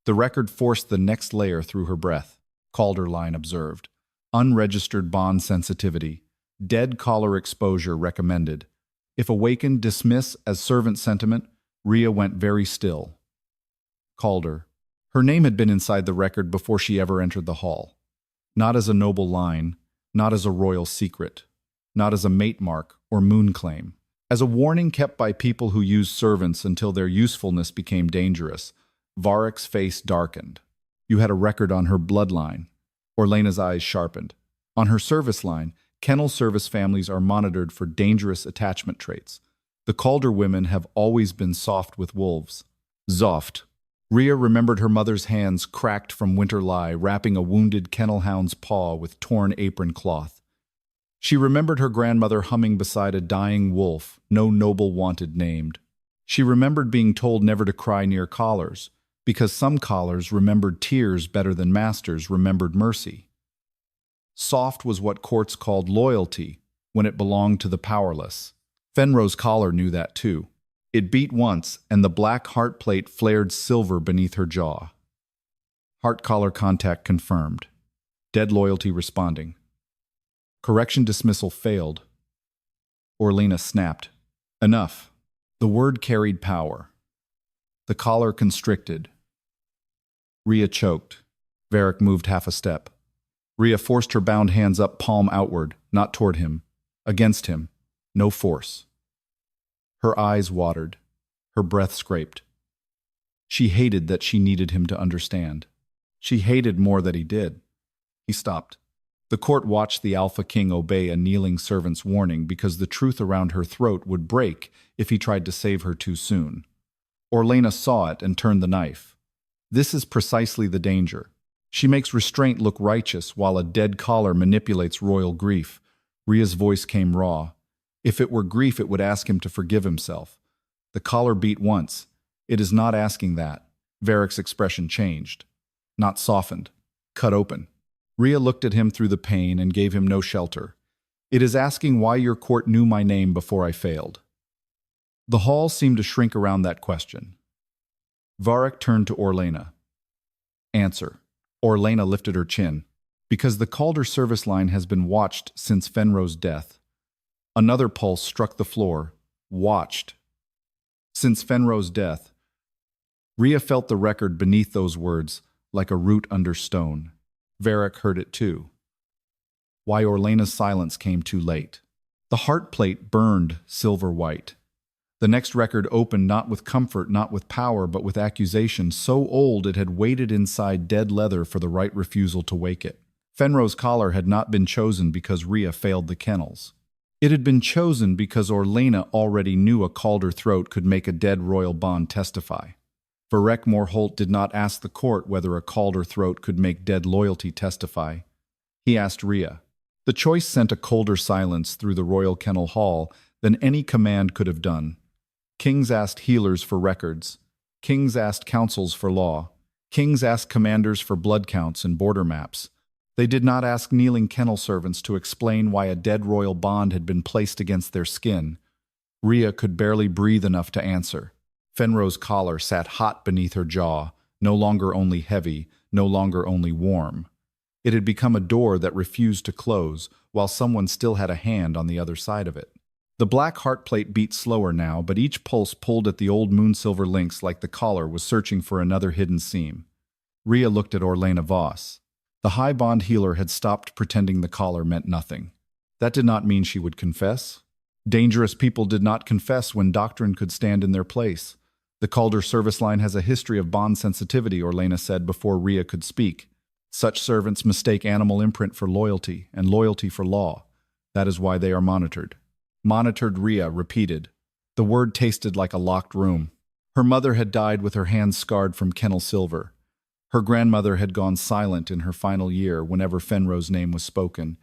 The record forced the next layer through her breath. Calder line observed. Unregistered bond sensitivity. Dead collar exposure recommended. If awakened, dismiss as servant sentiment. Rhea went very still. Calder. Her name had been inside the record before she ever entered the hall. Not as a noble line, not as a royal secret, not as a mate mark or moon claim. As a warning kept by people who used servants until their usefulness became dangerous. Varek's face darkened. You had a record on her bloodline. Orlena's eyes sharpened. On her service line, kennel service families are monitored for dangerous attachment traits. The Calder women have always been soft with wolves. Zoft. Rhea remembered her mother's hands cracked from winter lie, wrapping a wounded kennel hound's paw with torn apron cloth. She remembered her grandmother humming beside a dying wolf, no noble wanted named. She remembered being told never to cry near collars, because some collars remembered tears better than masters remembered mercy. Soft was what courts called loyalty when it belonged to the powerless. Fenrow's collar knew that too. It beat once, and the black heart plate flared silver beneath her jaw. Heart collar contact confirmed. Dead loyalty responding. Correction dismissal failed. Orlena snapped. Enough. The word carried power. The collar constricted. Rhea choked. Varek moved half a step. Rhea forced her bound hands up, palm outward, not toward him. Against him. No force. Her eyes watered. Her breath scraped. She hated that she needed him to understand. She hated more that he did. He stopped. The court watched the Alpha King obey a kneeling servant's warning because the truth around her throat would break if he tried to save her too soon. Orlena saw it and turned the knife. This is precisely the danger. She makes restraint look righteous while a dead collar manipulates royal grief. Rhea's voice came raw. If it were grief, it would ask him to forgive himself. The collar beat once. It is not asking that. Varek's expression changed. Not softened. Cut open. Rhea looked at him through the pain and gave him no shelter. It is asking why your court knew my name before I failed. The hall seemed to shrink around that question. Varek turned to Orlena. Answer. Orlena lifted her chin. Because the Calder service line has been watched since Fenrow's death. Another pulse struck the floor. Watched. Since Fenrow's death. Rhea felt the record beneath those words, like a root under stone. Varek heard it too. Why Orlena's silence came too late. The heart plate burned silver white. The next record opened not with comfort, not with power, but with accusation so old it had waited inside dead leather for the right refusal to wake it. Fenrow's collar had not been chosen because Rhea failed the kennels. It had been chosen because Orlena already knew a Calder throat could make a dead royal bond testify. Varek Morholt did not ask the court whether a Calder throat could make dead loyalty testify. He asked Rhea. The choice sent a colder silence through the royal kennel hall than any command could have done. Kings asked healers for records. Kings asked councils for law. Kings asked commanders for blood counts and border maps. They did not ask kneeling kennel servants to explain why a dead royal bond had been placed against their skin. Rhea could barely breathe enough to answer. Fenrow's collar sat hot beneath her jaw, no longer only heavy, no longer only warm. It had become a door that refused to close, while someone still had a hand on the other side of it. The black heart plate beat slower now, but each pulse pulled at the old moonsilver links like the collar was searching for another hidden seam. Rhea looked at Orlena Voss. The high Bond-Healer had stopped pretending the collar meant nothing. That did not mean she would confess. Dangerous people did not confess when doctrine could stand in their place. The Calder service line has a history of bond sensitivity, Orlena said before Rhea could speak. Such servants mistake animal imprint for loyalty, and loyalty for law. That is why they are monitored. Monitored, Rhea repeated. The word tasted like a locked room. Her mother had died with her hands scarred from kennel silver. Her grandmother had gone silent in her final year whenever Fenrow's name was spoken.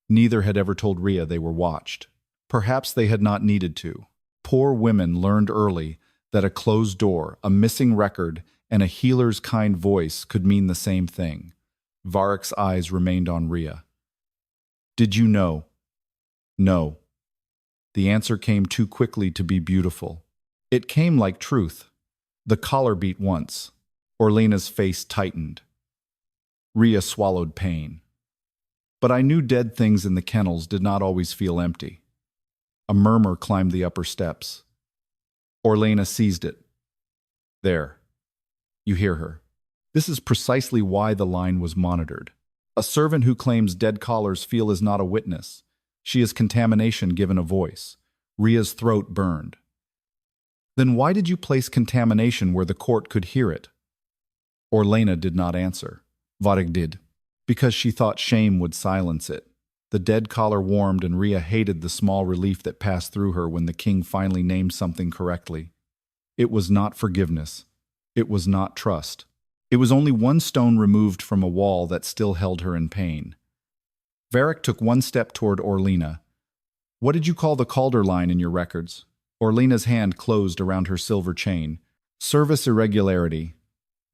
Neither had ever told Rhea they were watched. Perhaps they had not needed to. Poor women learned early that a closed door, a missing record, and a healer's kind voice could mean the same thing. Varek's eyes remained on Rhea. Did you know? No. The answer came too quickly to be beautiful. It came like truth. The collar beat once. Orlena's face tightened. Rhea swallowed pain. But I knew dead things in the kennels did not always feel empty. A murmur climbed the upper steps. Orlena seized it. There. You hear her. This is precisely why the line was monitored. A servant who claims dead callers feel is not a witness. She is contamination given a voice. Rhea's throat burned. Then why did you place contamination where the court could hear it? Orlena did not answer. Varek did. Because she thought shame would silence it. The dead collar warmed and Rhea hated the small relief that passed through her when the king finally named something correctly. It was not forgiveness. It was not trust. It was only one stone removed from a wall that still held her in pain. Varek took one step toward Orlena. What did you call the Calder line in your records? Orlena's hand closed around her silver chain. Service irregularity.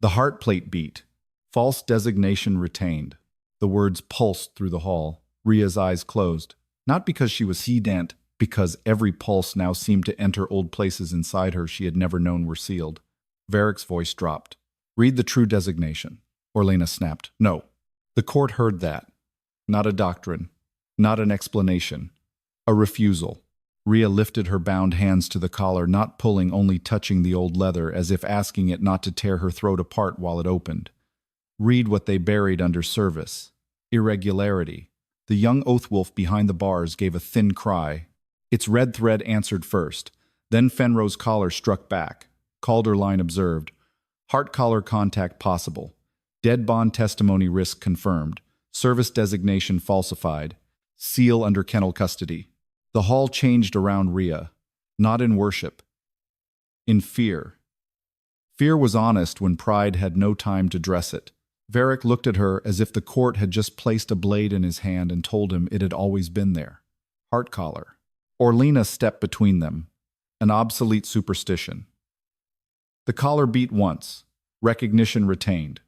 The heart plate beat. False designation retained. The words pulsed through the hall. Rhea's eyes closed. Not because she was sedent, because every pulse now seemed to enter old places inside her she had never known were sealed. Varek's voice dropped. Read the true designation. Orlena snapped. No. The court heard that. Not a doctrine. Not an explanation. A refusal. Rhea lifted her bound hands to the collar, not pulling, only touching the old leather, as if asking it not to tear her throat apart while it opened. Read what they buried under service. Irregularity. The young oath wolf behind the bars gave a thin cry. Its red thread answered first. Then Fenrow's collar struck back. Calder line observed. Heart collar contact possible. Dead bond testimony risk confirmed. Service designation falsified. Seal under kennel custody. The hall changed around Rhea. Not in worship. In fear. Fear was honest when pride had no time to dress it. Varek looked at her as if the court had just placed a blade in his hand and told him it had always been there. Heart collar. Orlena stepped between them. An obsolete superstition. The collar beat once. Recognition retained.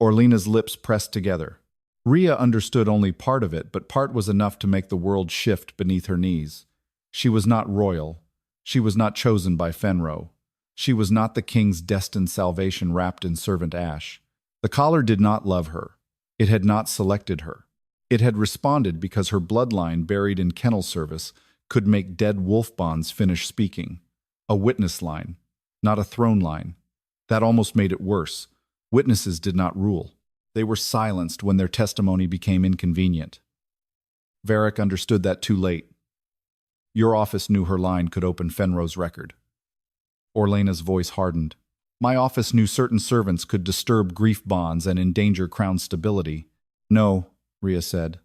Orlena's lips pressed together. Rhea understood only part of it, but part was enough to make the world shift beneath her knees. She was not royal. She was not chosen by Fenrow. She was not the king's destined salvation wrapped in servant ash. The collar did not love her. It had not selected her. It had responded because her bloodline buried in kennel service could make dead wolf bonds finish speaking. A witness line, not a throne line. That almost made it worse. Witnesses did not rule. They were silenced when their testimony became inconvenient. Varek understood that too late. Your office knew her line could open Fenrow's record. Orlena's voice hardened. My office knew certain servants could disturb grief bonds and endanger crown stability. No, Rhea said.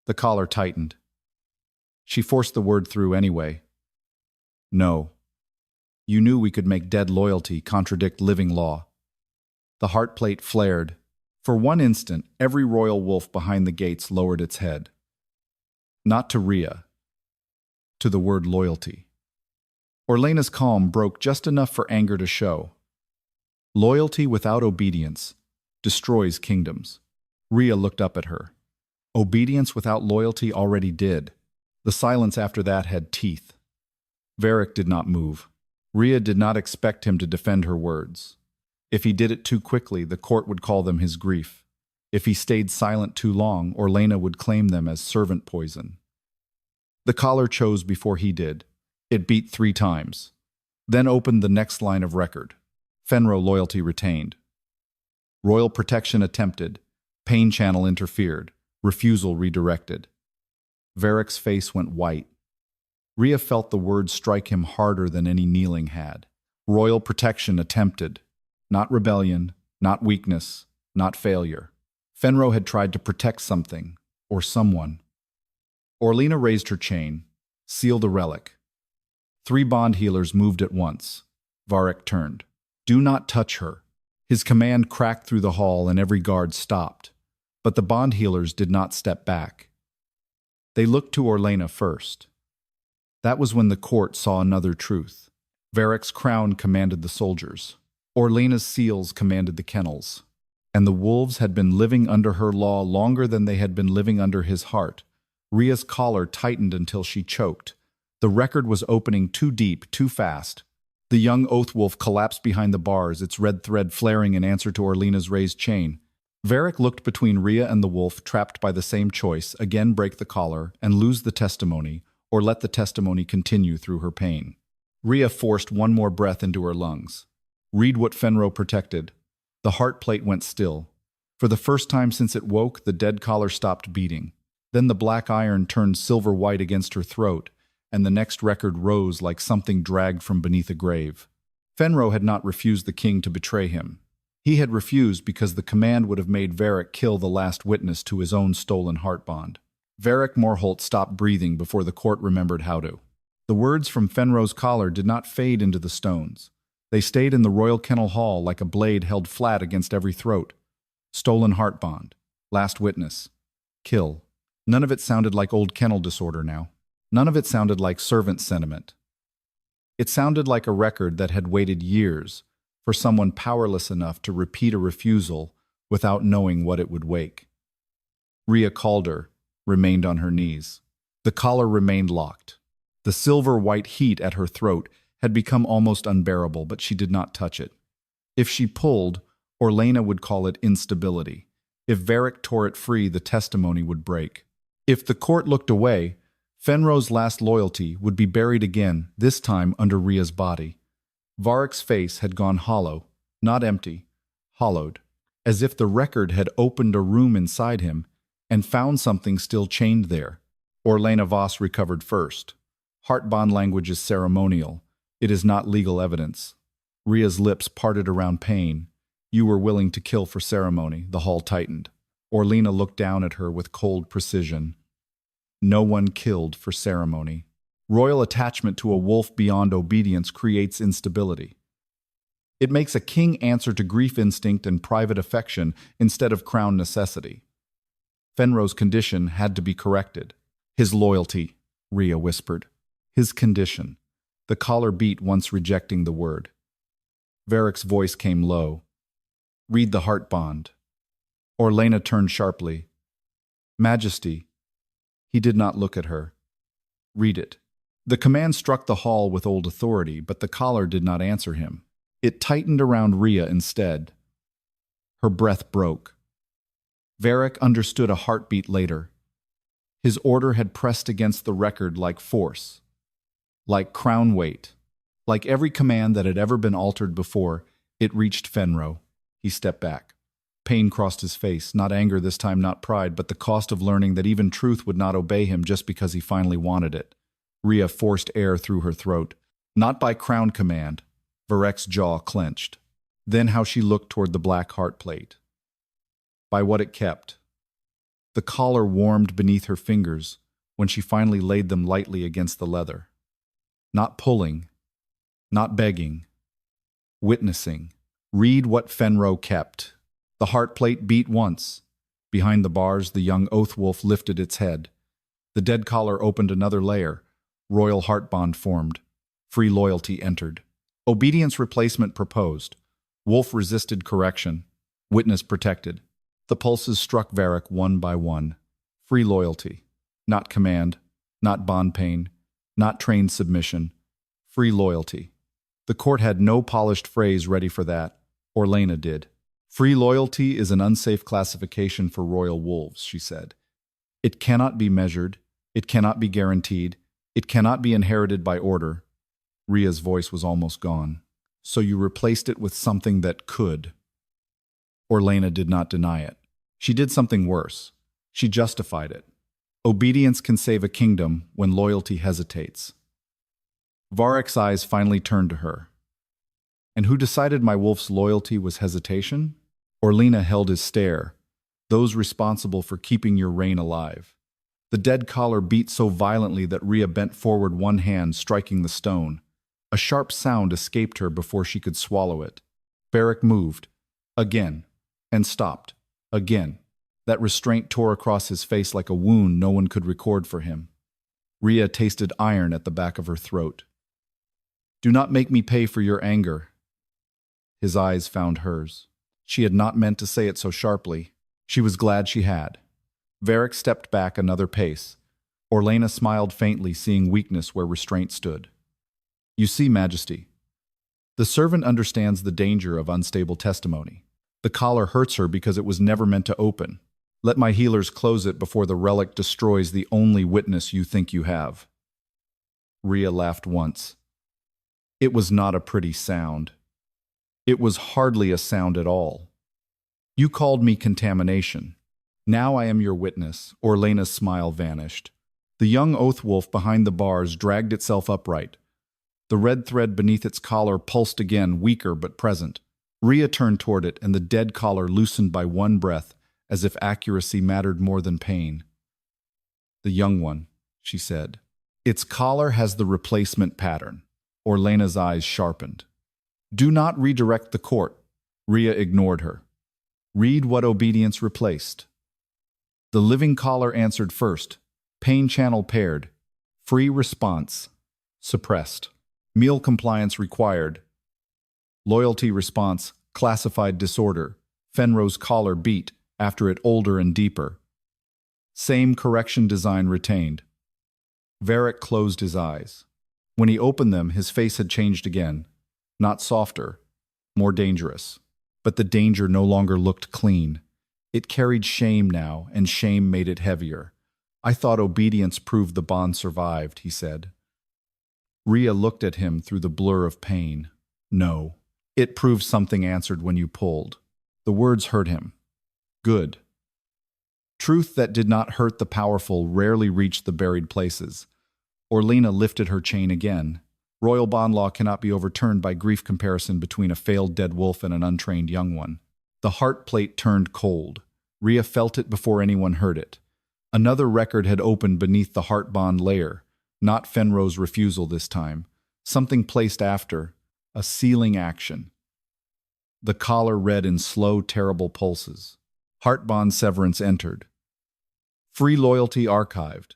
The collar tightened. She forced the word through anyway. No. You knew we could make dead loyalty contradict living law. The heart plate flared. For one instant, every royal wolf behind the gates lowered its head. Not to Rhea. To the word loyalty. Orlena's calm broke just enough for anger to show. Loyalty without obedience destroys kingdoms. Rhea looked up at her. Obedience without loyalty already did. The silence after that had teeth. Varek did not move. Rhea did not expect him to defend her words. If he did it too quickly, the court would call them his grief. If he stayed silent too long, Orlena would claim them as servant poison. The collar chose before he did. It beat 3 times. Then opened the next line of record. Fenrow loyalty retained. Royal protection attempted. Pain channel interfered. Refusal redirected. Varek's face went white. Rhea felt the words strike him harder than any kneeling had. Royal protection attempted. Not rebellion, not weakness, not failure. Fenrow had tried to protect something, or someone. Orlena raised her chain. Seal the relic. 3 bond healers moved at once. Varek turned. Do not touch her. His command cracked through the hall and every guard stopped. But the bond healers did not step back. They looked to Orlena first. That was when the court saw another truth. Varek's crown commanded the soldiers. Orlena's seals commanded the kennels. And the wolves had been living under her law longer than they had been living under his heart. Rhea's collar tightened until she choked. The record was opening too deep, too fast. The young oath wolf collapsed behind the bars, its red thread flaring in answer to Orlena's raised chain. Varek looked between Rhea and the wolf, trapped by the same choice: again break the collar and lose the testimony, or let the testimony continue through her pain. Rhea forced one more breath into her lungs. Read what Fenrow protected. The heart plate went still. For the first time since it woke, the dead collar stopped beating. Then the black iron turned silver-white against her throat, and the next record rose like something dragged from beneath a grave. Fenrow had not refused the king to betray him. He had refused because the command would have made Varek kill the last witness to his own stolen heart bond. Varek Morholt stopped breathing before the court remembered how to. The words from Fenrow's collar did not fade into the stones. They stayed in the royal kennel hall like a blade held flat against every throat. Stolen heart bond. Last witness. Kill. None of it sounded like old kennel disorder now. None of it sounded like servant sentiment. It sounded like a record that had waited years for someone powerless enough to repeat a refusal without knowing what it would wake. Rhea Calder remained on her knees. The collar remained locked. The silver-white heat at her throat had become almost unbearable, but she did not touch it. If she pulled, Orlena would call it instability. If Varek tore it free, the testimony would break. If the court looked away, Fenrow's last loyalty would be buried again, this time under Rhea's body. Varek's face had gone hollow, not empty, hollowed, as if the record had opened a room inside him and found something still chained there. Orlena Voss recovered first. Heart bond language is ceremonial. It is not legal evidence. Rhea's lips parted around pain. You were willing to kill for ceremony, the hall tightened. Orlena looked down at her with cold precision. No one killed for ceremony. Royal attachment to a wolf beyond obedience creates instability. It makes a king answer to grief instinct and private affection instead of crown necessity. Fenrow's condition had to be corrected. His loyalty, Rhea whispered. His condition. The collar beat once rejecting the word. Varek's voice came low. Read the heart bond. Orlena turned sharply. Majesty. He did not look at her. Read it. The command struck the hall with old authority, but the collar did not answer him. It tightened around Rhea instead. Her breath broke. Varek understood a heartbeat later. His order had pressed against the record like force, like crown weight. Like every command that had ever been altered before, it reached Fenrow. He stepped back. Pain crossed his face, not anger this time, not pride, but the cost of learning that even truth would not obey him just because he finally wanted it. Rhea forced air through her throat. Not by crown command. Varek's jaw clenched. Then how she looked toward the black heart plate. By what it kept. The collar warmed beneath her fingers when she finally laid them lightly against the leather. Not pulling. Not begging. Witnessing. Read what Fenrow kept. The heart plate beat once. Behind the bars, the young oath wolf lifted its head. The dead collar opened another layer. Royal heart bond formed. Free loyalty entered. Obedience replacement proposed. Wolf resisted correction. Witness protected. The pulses struck Varek one by one. Free loyalty. Not command. Not bond pain. Not trained submission. Free loyalty. The court had no polished phrase ready for that. Orlena did. Free loyalty is an unsafe classification for royal wolves, she said. It cannot be measured. It cannot be guaranteed. It cannot be inherited by order. Rhea's voice was almost gone. So you replaced it with something that could. Orlena did not deny it. She did something worse. She justified it. Obedience can save a kingdom when loyalty hesitates. Varek's eyes finally turned to her. And who decided my wolf's loyalty was hesitation? Orlena held his stare. Those responsible for keeping your reign alive. The dead collar beat so violently that Rhea bent forward, one hand striking the stone. A sharp sound escaped her before she could swallow it. Varek moved. Again. And stopped. Again. That restraint tore across his face like a wound no one could record for him. Rhea tasted iron at the back of her throat. Do not make me pay for your anger. His eyes found hers. She had not meant to say it so sharply. She was glad she had. Varek stepped back another pace. Orlena smiled faintly, seeing weakness where restraint stood. You see, Majesty, the servant understands the danger of unstable testimony. The collar hurts her because it was never meant to open. Let my healers close it before the relic destroys the only witness you think you have. Rhea laughed once. It was not a pretty sound. It was hardly a sound at all. You called me contamination. Now I am your witness. Orlena's smile vanished. The young oath wolf behind the bars dragged itself upright. The red thread beneath its collar pulsed again, weaker but present. Rhea turned toward it, and the dead collar loosened by one breath, as if accuracy mattered more than pain. The young one, she said. Its collar has the replacement pattern. Orlena's eyes sharpened. Do not redirect the court. Rhea ignored her. Read what obedience replaced. The living collar answered first. Pain channel paired. Free response. Suppressed. Meal compliance required. Loyalty response. Classified disorder. Fenrow's collar beat, after it older and deeper. Same correction design retained. Varek closed his eyes. When he opened them, his face had changed again. Not softer, more dangerous. But the danger no longer looked clean. It carried shame now, and shame made it heavier. I thought obedience proved the bond survived, he said. Rhea looked at him through the blur of pain. No, it proved something answered when you pulled. The words hurt him. Good. Truth that did not hurt the powerful rarely reached the buried places. Orlena lifted her chain again. Royal bond law cannot be overturned by grief comparison between a failed dead wolf and an untrained young one. The heart plate turned cold. Rhea felt it before anyone heard it. Another record had opened beneath the heart bond layer, not Fenrow's refusal this time. Something placed after, a sealing action. The collar read in slow, terrible pulses. Heart bond severance entered. Free loyalty archived.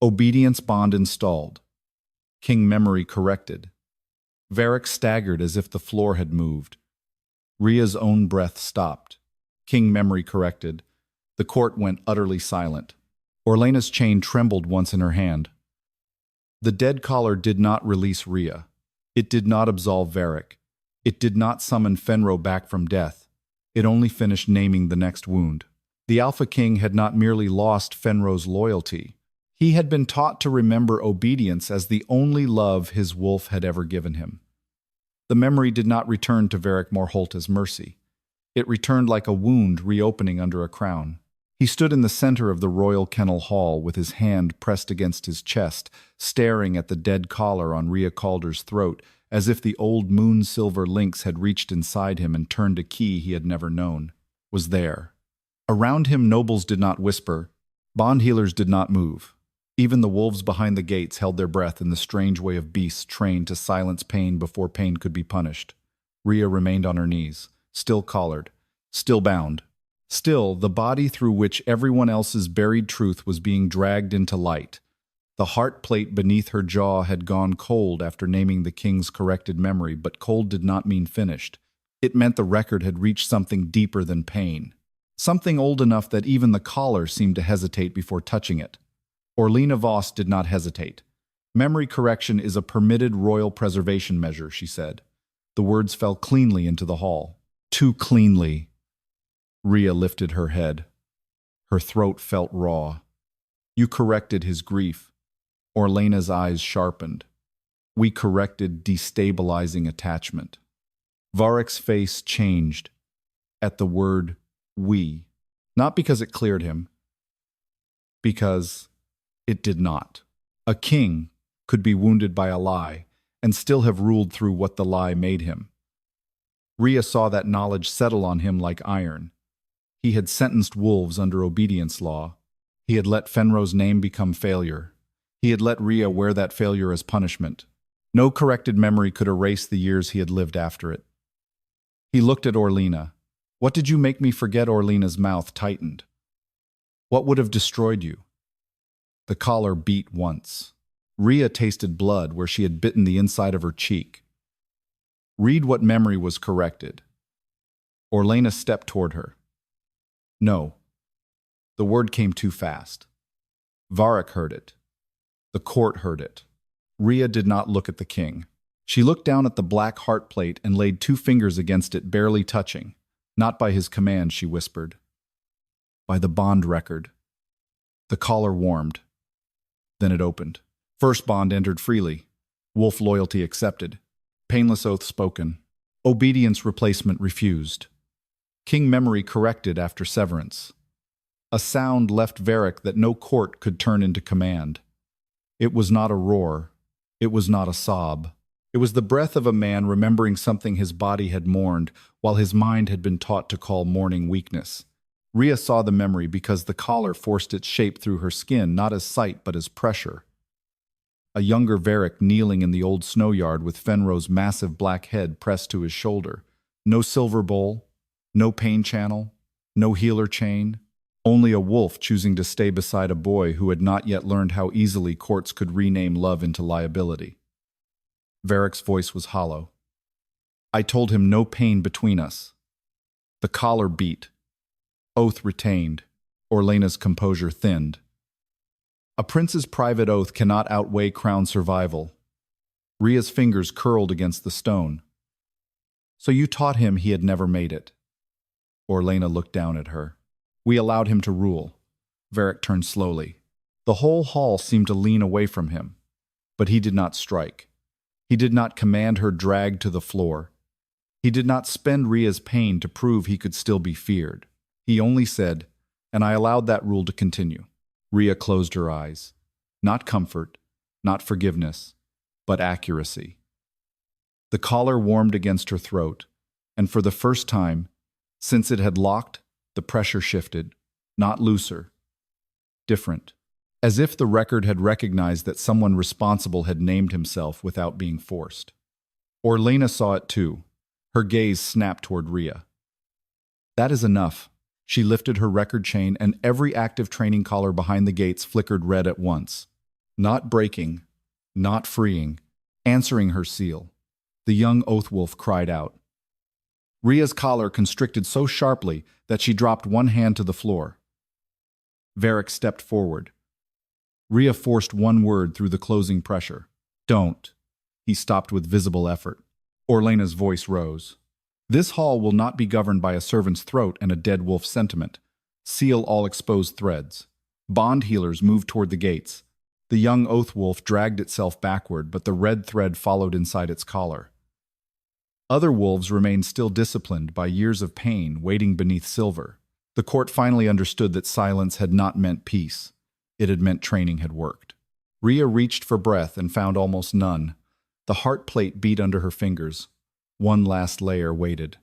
Obedience bond installed. King memory corrected. Varek staggered as if the floor had moved. Rhea's own breath stopped. King memory corrected. The court went utterly silent. Orlena's chain trembled once in her hand. The dead collar did not release Rhea. It did not absolve Varek. It did not summon Fenrow back from death. It only finished naming the next wound. The Alpha King had not merely lost Fenrow's loyalty. He had been taught to remember obedience as the only love his wolf had ever given him. The memory did not return to Varek Morholt as mercy. It returned like a wound reopening under a crown. He stood in the center of the royal kennel hall with his hand pressed against his chest, staring at the dead collar on Rhea Calder's throat, as if the old moon-silver lynx had reached inside him and turned a key he had never known. Was there. Around him nobles did not whisper. Bond-healers did not move. Even the wolves behind the gates held their breath in the strange way of beasts trained to silence pain before pain could be punished. Rhea remained on her knees, still collared, still bound. Still, the body through which everyone else's buried truth was being dragged into light. The heart plate beneath her jaw had gone cold after naming the king's corrected memory, but cold did not mean finished. It meant the record had reached something deeper than pain. Something old enough that even the collar seemed to hesitate before touching it. Orlena Voss did not hesitate. Memory correction is a permitted royal preservation measure, she said. The words fell cleanly into the hall. Too cleanly. Rhea lifted her head. Her throat felt raw. You corrected his grief. Orlena's eyes sharpened. We corrected destabilizing attachment. Varek's face changed at the word we, not because it cleared him, because it did not. A king could be wounded by a lie and still have ruled through what the lie made him. Rhea saw that knowledge settle on him like iron. He had sentenced wolves under obedience law. He had let Fenrow's name become failure. He had let Rhea wear that failure as punishment. No corrected memory could erase the years he had lived after it. He looked at Orlena. What did you make me forget? Orlena's mouth tightened. What would have destroyed you? The collar beat once. Rhea tasted blood where she had bitten the inside of her cheek. Read what memory was corrected. Orlena stepped toward her. No. The word came too fast. Varek heard it. The court heard it. Rhea did not look at the king. She looked down at the black heart plate and laid 2 fingers against it, barely touching. Not by his command, she whispered. By the bond record. The collar warmed. Then it opened. First bond entered freely. Wolf loyalty accepted. Painless oath spoken. Obedience replacement refused. King memory corrected after severance. A sound left Varek that no court could turn into command. It was not a roar. It was not a sob. It was the breath of a man remembering something his body had mourned, while his mind had been taught to call mourning weakness. Rhea saw the memory because the collar forced its shape through her skin, not as sight but as pressure. A younger Varek kneeling in the old snow yard with Fenrow's massive black head pressed to his shoulder. No silver bowl, no pain channel, no healer chain. Only a wolf choosing to stay beside a boy who had not yet learned how easily courts could rename love into liability. Varek's voice was hollow. I told him no pain between us. The collar beat. Oath retained. Orlena's composure thinned. A prince's private oath cannot outweigh crown survival. Rhea's fingers curled against the stone. So you taught him he had never made it. Orlena looked down at her. We allowed him to rule. Varek turned slowly. The whole hall seemed to lean away from him. But he did not strike. He did not command her dragged to the floor. He did not spend Rhea's pain to prove he could still be feared. He only said, and I allowed that rule to continue. Rhea closed her eyes. Not comfort, not forgiveness, but accuracy. The collar warmed against her throat, and for the first time, since it had locked, the pressure shifted, not looser, different. As if the record had recognized that someone responsible had named himself without being forced. Orlena saw it too. Her gaze snapped toward Rhea. That is enough. She lifted her record chain and every active training collar behind the gates flickered red at once. Not breaking, not freeing, answering her seal. The young oath wolf cried out. Rhea's collar constricted so sharply that she dropped one hand to the floor. Varek stepped forward. Rhea forced one word through the closing pressure. Don't. He stopped with visible effort. Orlena's voice rose. This hall will not be governed by a servant's throat and a dead wolf's sentiment. Seal all exposed threads. Bond healers moved toward the gates. The young oath wolf dragged itself backward, but the red thread followed inside its collar. Other wolves remained still disciplined by years of pain waiting beneath silver. The court finally understood that silence had not meant peace. It had meant training had worked. Rhea reached for breath and found almost none. The heart plate beat under her fingers. One last layer waited.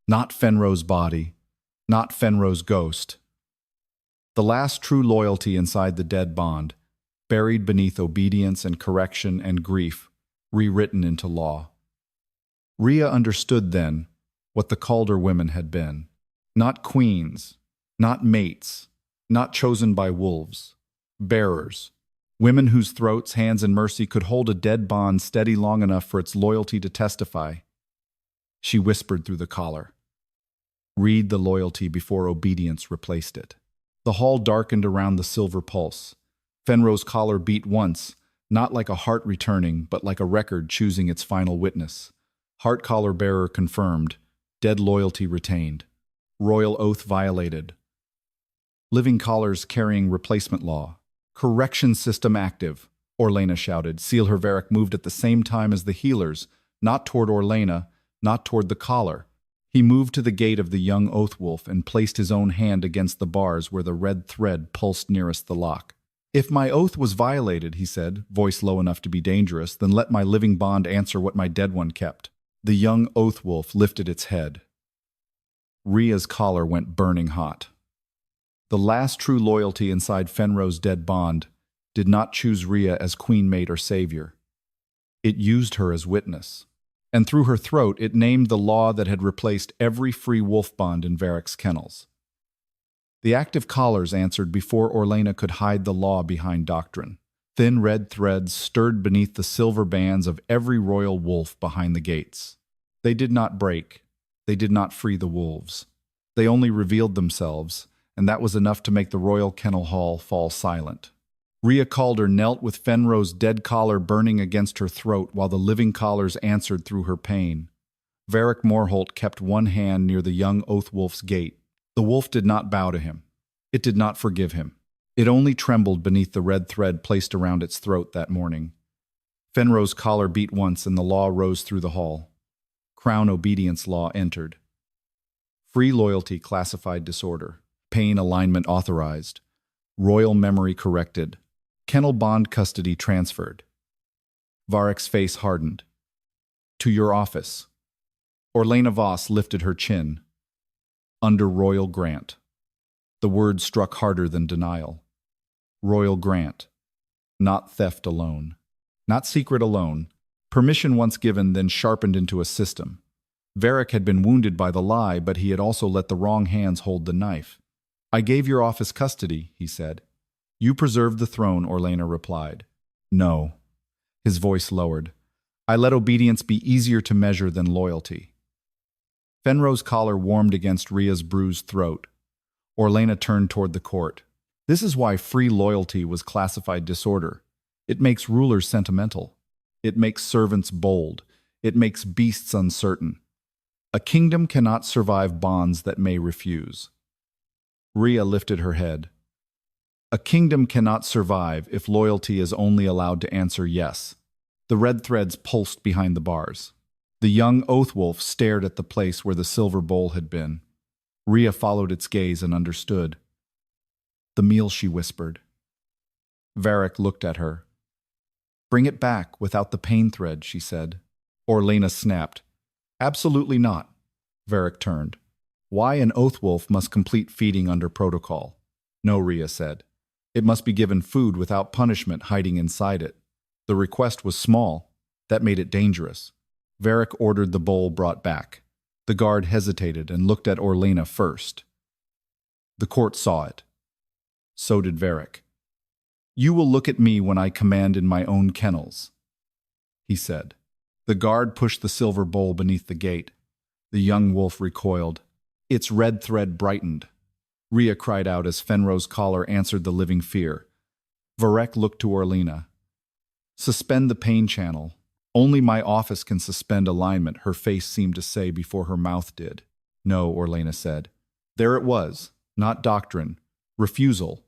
Not Fenrow's body. Not Fenrow's ghost. The last true loyalty inside the dead bond, buried beneath obedience and correction and grief, rewritten into law. Rhea understood then what the Calder women had been. Not queens, not mates, not chosen by wolves. Bearers, women whose throats, hands, and mercy could hold a dead bond steady long enough for its loyalty to testify. She whispered through the collar. Read the loyalty before obedience replaced it. The hall darkened around the silver pulse. Fenrow's collar beat once, not like a heart returning, but like a record choosing its final witness. Heart collar bearer confirmed, dead loyalty retained. Royal oath violated. Living collars carrying replacement law. Correction system active, Orlena shouted. Seal her Varek moved at the same time as the healers, not toward Orlena, not toward the collar. He moved to the gate of the young oath wolf and placed his own hand against the bars where the red thread pulsed nearest the lock. If my oath was violated, he said, voice low enough to be dangerous, then let my living bond answer what my dead one kept. The young oath wolf lifted its head. Rhea's collar went burning hot. The last true loyalty inside Fenrow's dead bond did not choose Rhea as queen mate or savior. It used her as witness. And through her throat it named the law that had replaced every free wolf bond in Varek's kennels. The active collars answered before Orlena could hide the law behind doctrine. Thin red threads stirred beneath the silver bands of every royal wolf behind the gates. They did not break. They did not free the wolves. They only revealed themselves, and that was enough to make the royal kennel hall fall silent. Rhea Calder knelt with Fenrow's dead collar burning against her throat while the living collars answered through her pain. Varek Morholt kept one hand near the young oath wolf's gate. The wolf did not bow to him. It did not forgive him. It only trembled beneath the red thread placed around its throat that morning. Fenrow's collar beat once and the law rose through the hall. Crown obedience law entered. Free loyalty classified disorder. Pain alignment authorized. Royal memory corrected. Kennel bond custody transferred. Varek's face hardened. To your office. Orlena Voss lifted her chin. Under royal grant. The word struck harder than denial. Royal grant. Not theft alone. Not secret alone. Permission once given, then sharpened into a system. Varek had been wounded by the lie, but he had also let the wrong hands hold the knife. I gave your office custody, he said. You preserved the throne, Orlena replied. No. His voice lowered. I let obedience be easier to measure than loyalty. Fenrow's collar warmed against Rhea's bruised throat. Orlena turned toward the court. This is why free loyalty was classified disorder. It makes rulers sentimental. It makes servants bold. It makes beasts uncertain. A kingdom cannot survive bonds that may refuse. Rhea lifted her head. A kingdom cannot survive if loyalty is only allowed to answer yes. The red threads pulsed behind the bars. The young oath wolf stared at the place where the silver bowl had been. Rhea followed its gaze and understood. The meal, she whispered. Varek looked at her. Bring it back without the pain thread, she said. Orlena snapped. Absolutely not. Varek turned. Why an oath wolf must complete feeding under protocol? No, Rhea said. It must be given food without punishment hiding inside it. The request was small. That made it dangerous. Varek ordered the bowl brought back. The guard hesitated and looked at Orlena first. The court saw it. So did Varek. You will look at me when I command in my own kennels, he said. The guard pushed the silver bowl beneath the gate. The young wolf recoiled. Its red thread brightened. Rhea cried out as Fenrow's collar answered the living fear. Varek looked to Orlena. Suspend the pain channel. Only my office can suspend alignment, her face seemed to say before her mouth did. No, Orlena said. There it was, not doctrine. Refusal.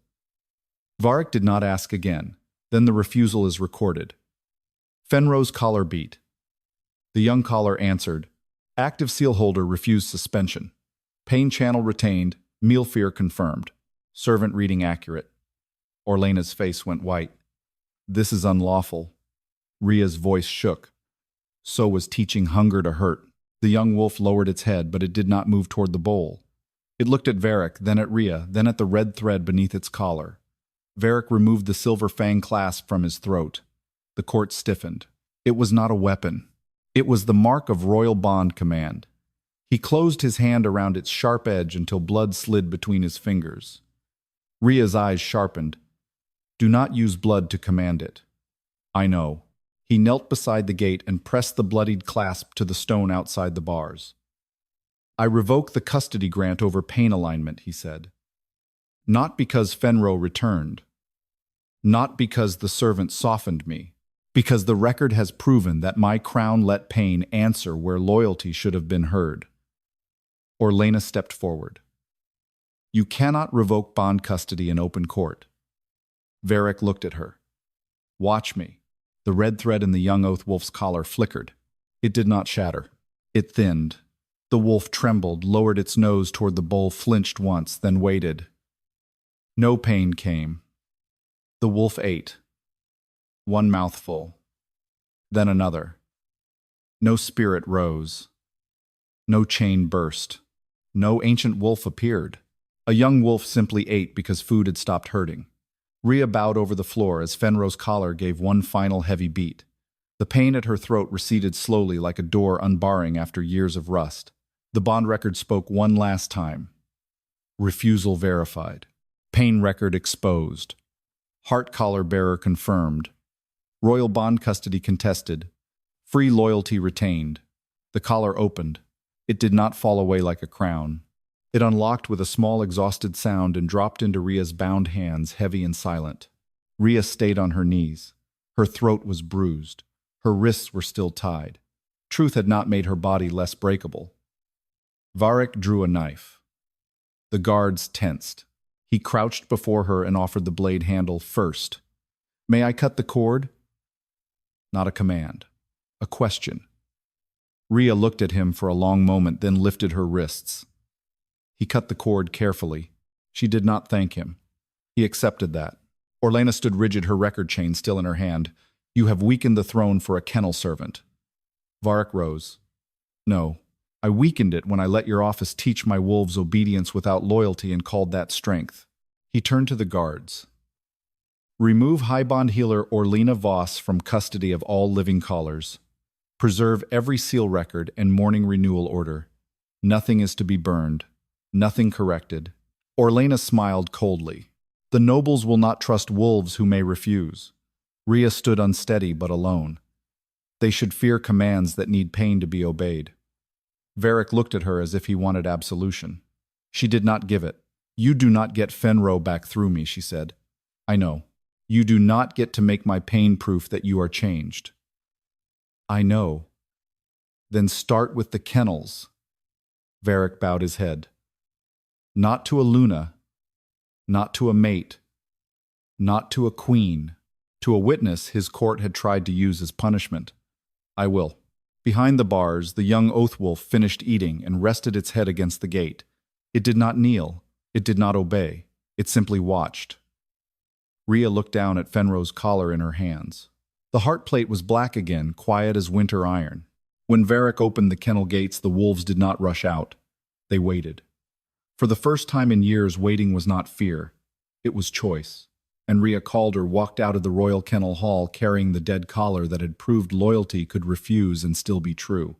Varek did not ask again. Then the refusal is recorded. Fenrow's collar beat. The young collar answered. Active seal holder refused suspension. Pain channel retained. Meal fear confirmed. Servant reading accurate. Orlena's face went white. This is unlawful. Rhea's voice shook. So was teaching hunger to hurt. The young wolf lowered its head, but it did not move toward the bowl. It looked at Varek, then at Rhea, then at the red thread beneath its collar. Varek removed the silver fang clasp from his throat. The court stiffened. It was not a weapon. It was the mark of royal bond command. He closed his hand around its sharp edge until blood slid between his fingers. Rhea's eyes sharpened. Do not use blood to command it. I know. He knelt beside the gate and pressed the bloodied clasp to the stone outside the bars. I revoke the custody grant over pain alignment, he said. Not because Fenrow returned. Not because the servant softened me. Because the record has proven that my crown let pain answer where loyalty should have been heard. Orlena stepped forward. You cannot revoke bond custody in open court. Varek looked at her. Watch me. The red thread in the young oath wolf's collar flickered. It did not shatter. It thinned. The wolf trembled, lowered its nose toward the bowl, flinched once, then waited. No pain came. The wolf ate. One mouthful. Then another. No spirit rose. No chain burst. No ancient wolf appeared. A young wolf simply ate because food had stopped hurting. Rhea bowed over the floor as Fenrow's collar gave one final heavy beat. The pain at her throat receded slowly like a door unbarring after years of rust. The bond record spoke one last time. Refusal verified. Pain record exposed. Heart collar bearer confirmed. Royal bond custody contested. Free loyalty retained. The collar opened. It did not fall away like a crown. It unlocked with a small exhausted sound and dropped into Rhea's bound hands, heavy and silent. Rhea stayed on her knees. Her throat was bruised. Her wrists were still tied. Truth had not made her body less breakable. Varek drew a knife. The guards tensed. He crouched before her and offered the blade handle first. "May I cut the cord?" Not a command. A question. Rhea looked at him for a long moment, then lifted her wrists. He cut the cord carefully. She did not thank him. He accepted that. Orlena stood rigid, her record chain still in her hand. "You have weakened the throne for a kennel servant." Varek rose. "No, I weakened it when I let your office teach my wolves obedience without loyalty and called that strength." He turned to the guards. "Remove High Bond-Healer Orlena Voss from custody of all living callers. Preserve every seal record and mourning renewal order. Nothing is to be burned. Nothing corrected." Orlena smiled coldly. "The nobles will not trust wolves who may refuse." Rhea stood unsteady but alone. They should fear commands that need pain to be obeyed. Varek looked at her as if he wanted absolution. She did not give it. "You do not get Fenrow back through me," she said. "I know. You do not get to make my pain proof that you are changed." "I know." "Then start with the kennels." Varek bowed his head. "Not to a Luna, not to a mate, not to a queen, to a witness his court had tried to use as punishment. I will." Behind the bars, the young oath wolf finished eating and rested its head against the gate. It did not kneel. It did not obey. It simply watched. Rhea looked down at Fenrow's collar in her hands. The heart plate was black again, quiet as winter iron. When Varek opened the kennel gates, the wolves did not rush out. They waited. For the first time in years, waiting was not fear. It was choice. And Rhea Calder walked out of the royal kennel hall carrying the dead collar that had proved loyalty could refuse and still be true.